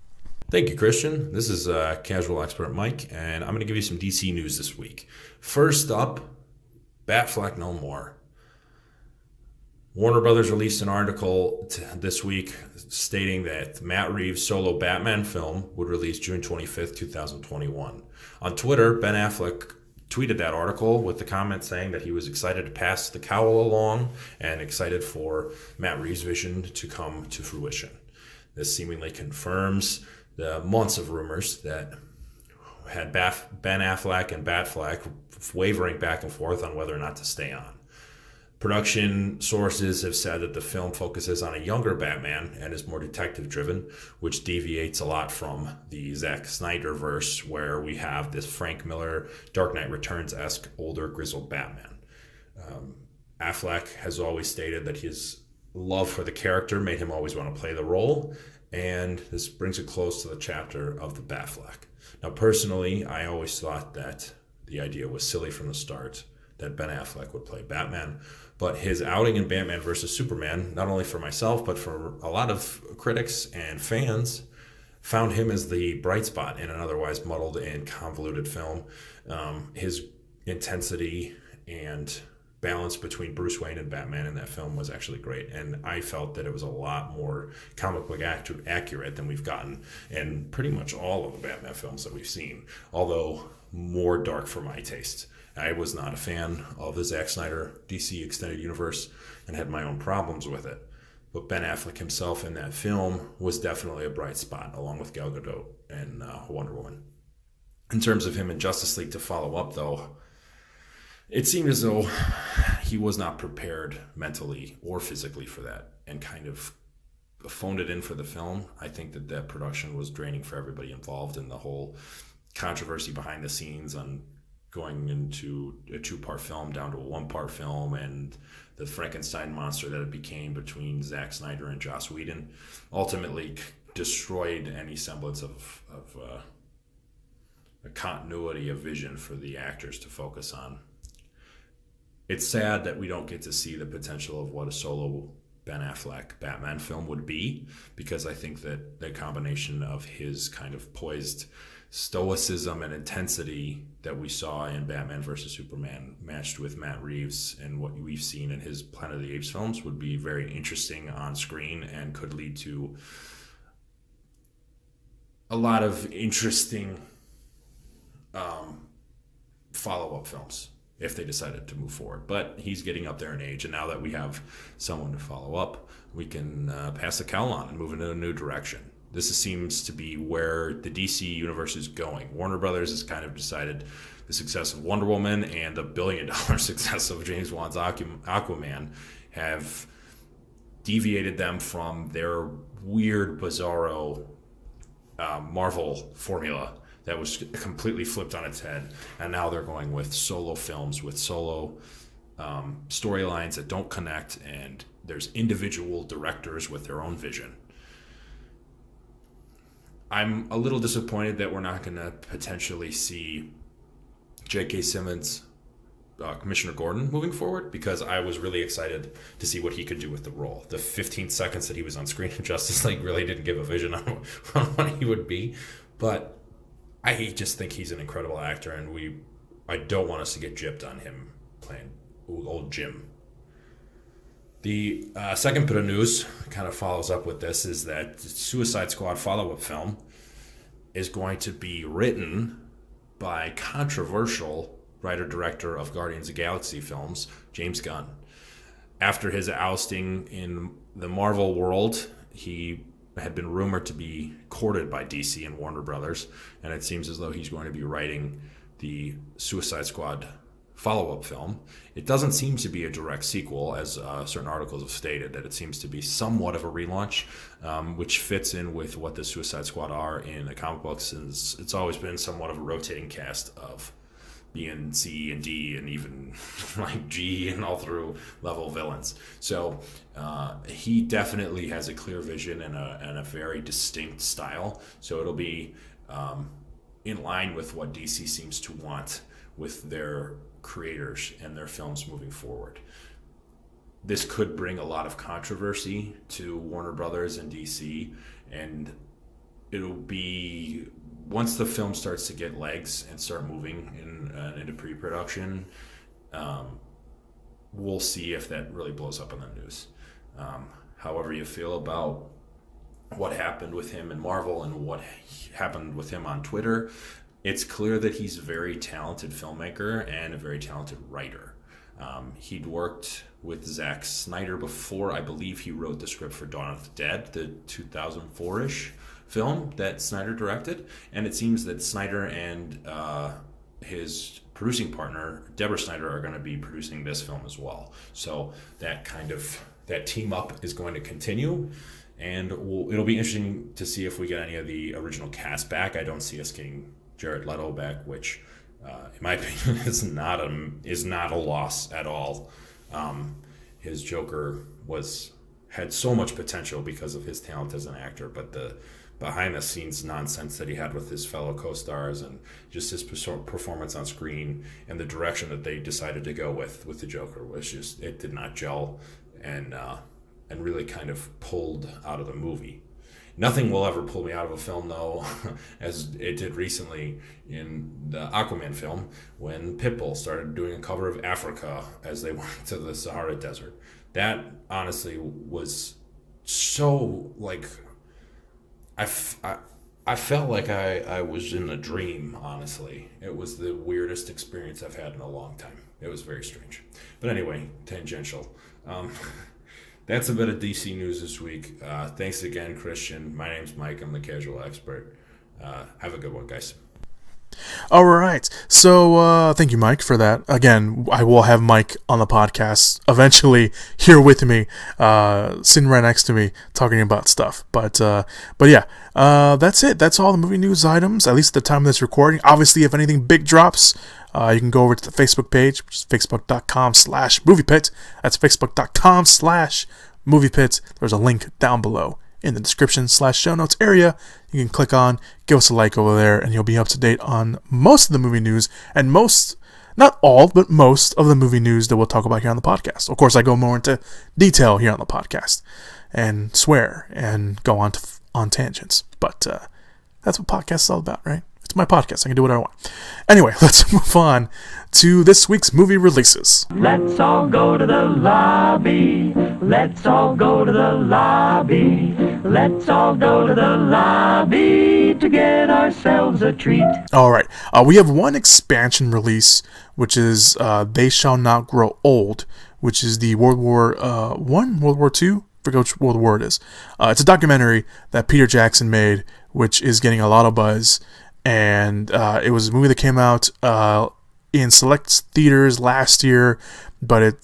Thank you, Christian. This is Casual Expert Mike, and I'm going to give you some DC news this week. First up, Batfleck no more. Warner Brothers released an article this week stating that Matt Reeves' solo Batman film would release June 25th, 2021. On Twitter, Ben Affleck tweeted that article with the comment saying that he was excited to pass the cowl along and excited for Matt Reeves' vision to come to fruition. This seemingly confirms the months of rumors that had Ben Affleck and Batfleck wavering back and forth on whether or not to stay on. Production sources have said that the film focuses on a younger Batman and is more detective-driven, which deviates a lot from the Zack Snyder verse, where we have this Frank Miller, Dark Knight Returns-esque older grizzled Batman. Affleck has always stated that his love for the character made him always want to play the role, and this brings it close to the chapter of the Batfleck. Now, personally, I always thought that the idea was silly from the start that Ben Affleck would play Batman, but his outing in Batman vs. Superman, not only for myself, but for a lot of critics and fans, found him as the bright spot in an otherwise muddled and convoluted film. His intensity and balance between Bruce Wayne and Batman in that film was actually great, and I felt that it was a lot more comic book accurate than we've gotten in pretty much all of the Batman films that we've seen, although more dark for my taste. I was not a fan of the Zack Snyder DC Extended Universe and had my own problems with it. But Ben Affleck himself in that film was definitely a bright spot, along with Gal Gadot and Wonder Woman. In terms of him in Justice League to follow up, though, it seemed as though he was not prepared mentally or physically for that and kind of phoned it in for the film. I think that production was draining for everybody involved, in the whole controversy behind the scenes on going into a 2-part film down to a 1-part film, and the Frankenstein monster that it became between Zack Snyder and Joss Whedon ultimately destroyed any semblance of a continuity of vision for the actors to focus on. It's sad that we don't get to see the potential of what a solo Ben Affleck Batman film would be, because I think that the combination of his kind of poised stoicism and intensity that we saw in Batman vs. Superman matched with Matt Reeves and what we've seen in his Planet of the Apes films would be very interesting on screen and could lead to a lot of interesting follow-up films if they decided to move forward. But he's getting up there in age, and now that we have someone to follow up, we can pass the cowl on and move in a new direction. This seems to be where the DC universe is going. Warner Brothers has kind of decided the success of Wonder Woman and the billion-dollar success of James Wan's Aquaman have deviated them from their weird, bizarro Marvel formula that was completely flipped on its head. And now they're going with solo films, with solo storylines that don't connect, and there's individual directors with their own vision. I'm a little disappointed that we're not going to potentially see J.K. Simmons, Commissioner Gordon, moving forward, because I was really excited to see what he could do with the role. The 15 seconds that he was on screen in Justice League really didn't give a vision on what he would be, but I just think he's an incredible actor, and I don't want us to get gypped on him playing old Jim. The second bit of news kind of follows up with this, is that the Suicide Squad follow-up film is going to be written by controversial writer-director of Guardians of the Galaxy films, James Gunn. After his ousting in the Marvel world, he had been rumored to be courted by DC and Warner Brothers, and it seems as though he's going to be writing the Suicide Squad follow-up film. It doesn't seem to be a direct sequel, as certain articles have stated, that it seems to be somewhat of a relaunch, which fits in with what the Suicide Squad are in the comic books, since it's always been somewhat of a rotating cast of B and C and D and even like G and all through level villains. So he definitely has a clear vision and a very distinct style. So it'll be in line with what DC seems to want with their creators and their films moving forward. This could bring a lot of controversy to Warner Brothers and DC, and it'll be, once the film starts to get legs and start moving into pre-production, we'll see if that really blows up in the news. However you feel about what happened with him in Marvel and what happened with him on Twitter, it's clear that he's a very talented filmmaker and a very talented writer. He'd worked with Zack Snyder before. I believe he wrote the script for Dawn of the Dead, the 2004-ish film that Snyder directed. And it seems that Snyder and his producing partner, Deborah Snyder, are going to be producing this film as well. So that team up is going to continue. And it'll be interesting to see if we get any of the original cast back. I don't see us getting Jared Leto back, which, in my opinion, is not a loss at all. His Joker had so much potential because of his talent as an actor, but the behind-the-scenes nonsense that he had with his fellow co-stars and just his performance on screen and the direction that they decided to go with the Joker was just, it did not gel and really kind of pulled out of the movie. Nothing will ever pull me out of a film, though, as it did recently in the Aquaman film when Pitbull started doing a cover of Africa as they went to the Sahara Desert. That, honestly, was so, like, I felt like I was in a dream, honestly. It was the weirdest experience I've had in a long time. It was very strange. But anyway, tangential. That's a bit of DC news this week. Thanks again, Christian. My name's Mike. I'm the casual expert. Have a good one, guys. All right. So thank you, Mike, for that. Again, I will have Mike on the podcast eventually here with me, sitting right next to me, talking about stuff. But yeah, that's it. That's all the movie news items, at least at the time of this recording. Obviously, if anything big drops, you can go over to the Facebook page, which is facebook.com/moviepit. That's facebook.com/moviepit. There's a link down below in the description/show notes area. You can click on, give us a like over there, and you'll be up to date on most of the movie news and most, not all, but most of the movie news that we'll talk about here on the podcast. Of course, I go more into detail here on the podcast and swear and go on tangents, but that's what podcasts is all about, right? It's my podcast. I can do whatever I want. Anyway, let's move on to this week's movie releases. Let's all go to the lobby. Let's all go to the lobby. Let's all go to the lobby to get ourselves a treat. All right. We have one expansion release, which is They Shall Not Grow Old, which is the World War I, World War II? I forget which World War it is. It's a documentary that Peter Jackson made, which is getting a lot of buzz. And it was a movie that came out in select theaters last year, but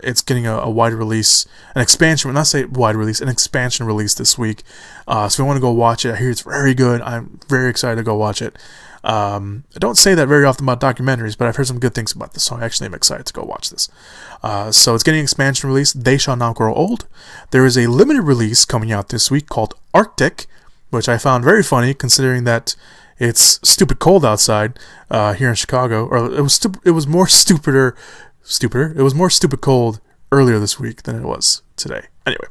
it's getting a wide release, an expansion. Not say wide release, an expansion release this week. So if you want to go watch it, I hear it's very good. I'm very excited to go watch it. I don't say that very often about documentaries, but I've heard some good things about this, so I actually am excited to go watch this. So it's getting an expansion release. They Shall Not Grow Old. There is a limited release coming out this week called Arctic, which I found very funny considering that it's stupid cold outside here in Chicago, or it was more stupid cold earlier this week than it was today. Anyway,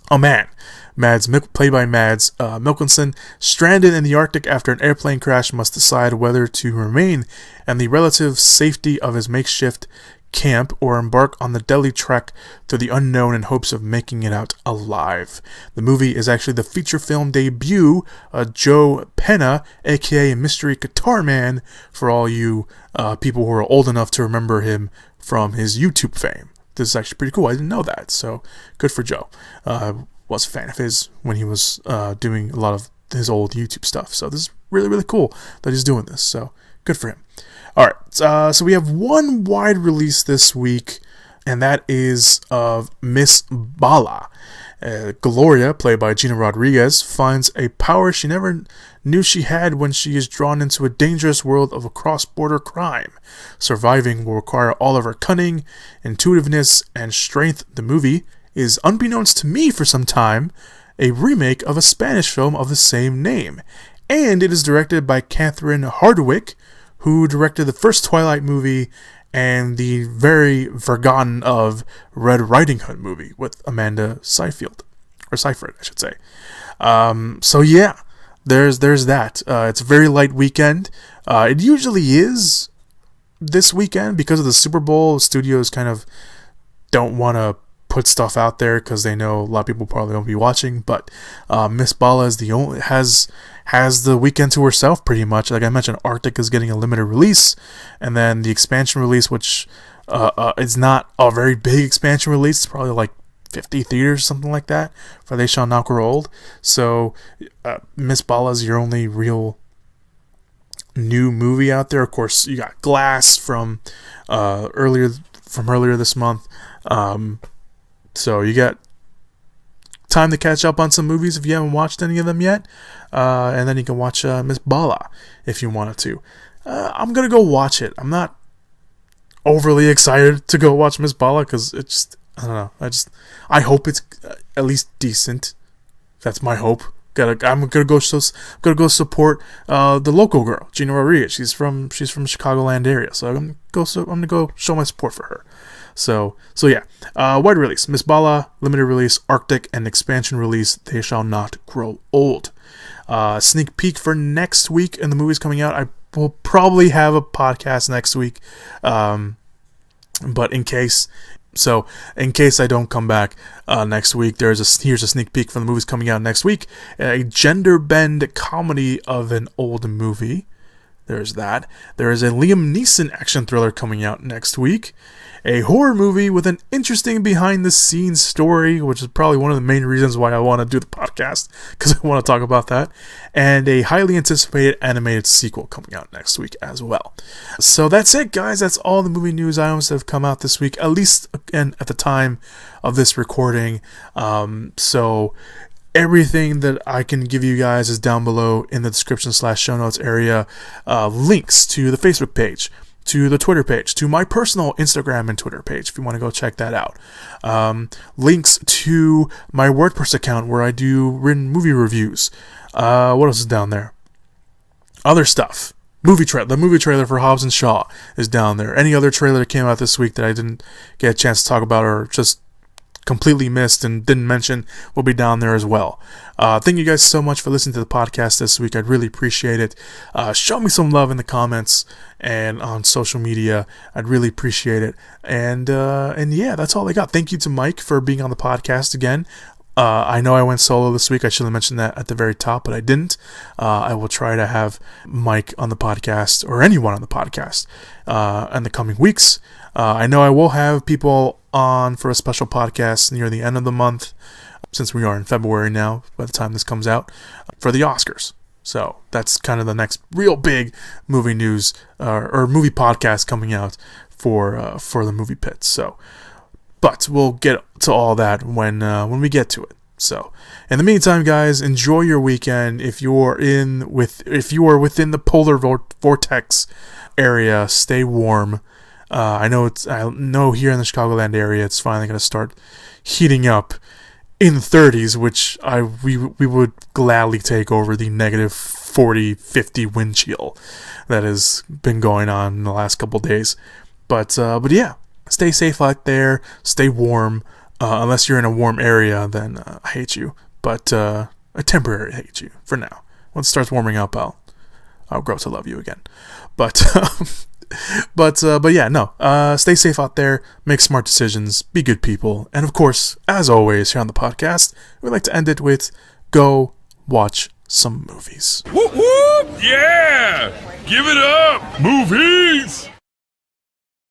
played by Mads Mikkelsen, stranded in the Arctic after an airplane crash, must decide whether to remain and the relative safety of his makeshift camp or embark on the deadly trek through the unknown in hopes of making it out alive. The movie is actually the feature film debut of Joe Penna, aka Mystery Guitar Man, for all you people who are old enough to remember him from his YouTube fame. This is actually pretty cool. I didn't know that, so good for Joe. Was a fan of his when he was doing a lot of his old YouTube stuff. So this is really, really cool that he's doing this. So good for him. All right, so we have one wide release this week, and that is of Miss Bala. Gloria, played by Gina Rodriguez, finds a power she never knew she had when she is drawn into a dangerous world of a cross-border crime. Surviving will require all of her cunning, intuitiveness, and strength. The movie is, unbeknownst to me for some time, a remake of a Spanish film of the same name. And it is directed by Catherine Hardwicke, who directed the first Twilight movie and the very forgotten of Red Riding Hood movie with Amanda Seyfried, I should say. So yeah, there's that. It's a very light weekend. It usually is this weekend because of the Super Bowl. Studios kind of don't want to put stuff out there because they know a lot of people probably won't be watching. But Miss Bala is the only has the weekend to herself pretty much. Like I mentioned, Arctic is getting a limited release, and then the expansion release, which is not a very big expansion release. It's probably like 50 theaters, something like that, for They Shall Not Grow Old. So Miss Bala is your only real new movie out there. Of course, you got Glass from earlier this month. So you got time to catch up on some movies if you haven't watched any of them yet. And then you can watch Miss Bala if you wanted to. I'm going to go watch it. I'm not overly excited to go watch Miss Bala because it's just, I don't know. I hope it's at least decent. That's my hope. I'm gonna go support the local girl, Gina Rodriguez. She's from Chicagoland area, so I'm gonna go show my support for her. So yeah, wide release, Miss Bala, limited release, Arctic, and expansion release, They Shall Not Grow Old. Sneak peek for next week, and the movie's coming out. I will probably have a podcast next week, but in case I don't come back next week, here's a sneak peek for the movies coming out next week. A gender bend comedy of an old movie. There's that. There is a Liam Neeson action thriller coming out next week. A horror movie with an interesting behind-the-scenes story, which is probably one of the main reasons why I want to do the podcast, because I want to talk about that. And a highly anticipated animated sequel coming out next week as well. So that's it, guys. That's all the movie news items that have come out this week, at least again, at the time of this recording. So everything that I can give you guys is down below in the description/show notes area. Links to the Facebook page, to the Twitter page, to my personal Instagram and Twitter page if you want to go check that out. Links to my WordPress account where I do written movie reviews. What else is down there? Other stuff. The movie trailer for Hobbs and Shaw is down there. Any other trailer that came out this week that I didn't get a chance to talk about or just completely missed and didn't mention will be down there as well. Thank you guys so much for listening to the podcast this week. I'd really appreciate it. Show me some love in the comments and on social media. I'd really appreciate it. And yeah, that's all I got. Thank you to Mike for being on the podcast again. I know I went solo this week. I should have mentioned that at the very top, but I didn't. I will try to have Mike on the podcast, or anyone on the podcast, in the coming weeks. I know I will have people on for a special podcast near the end of the month, since we are in February now, by the time this comes out, for the Oscars. So that's kind of the next real big movie news, or movie podcast coming out for the Movie Pit. So, but we'll get to all that when we get to it. So, in the meantime, guys, enjoy your weekend. If you are within the polar vortex area, stay warm. I know here in the Chicagoland area, it's finally going to start heating up in the 30s, which we would gladly take over the negative 40, 50 wind chill that has been going on in the last couple days. But yeah, stay safe out there, stay warm. Unless you're in a warm area, then I hate you. But I temporarily hate you for now. Once it starts warming up, I'll grow to love you again. But But yeah, no. Stay safe out there. Make smart decisions. Be good people. And of course, as always, here on the podcast, we like to end it with go watch some movies. Whoop whoop! Yeah! Give it up! Movies!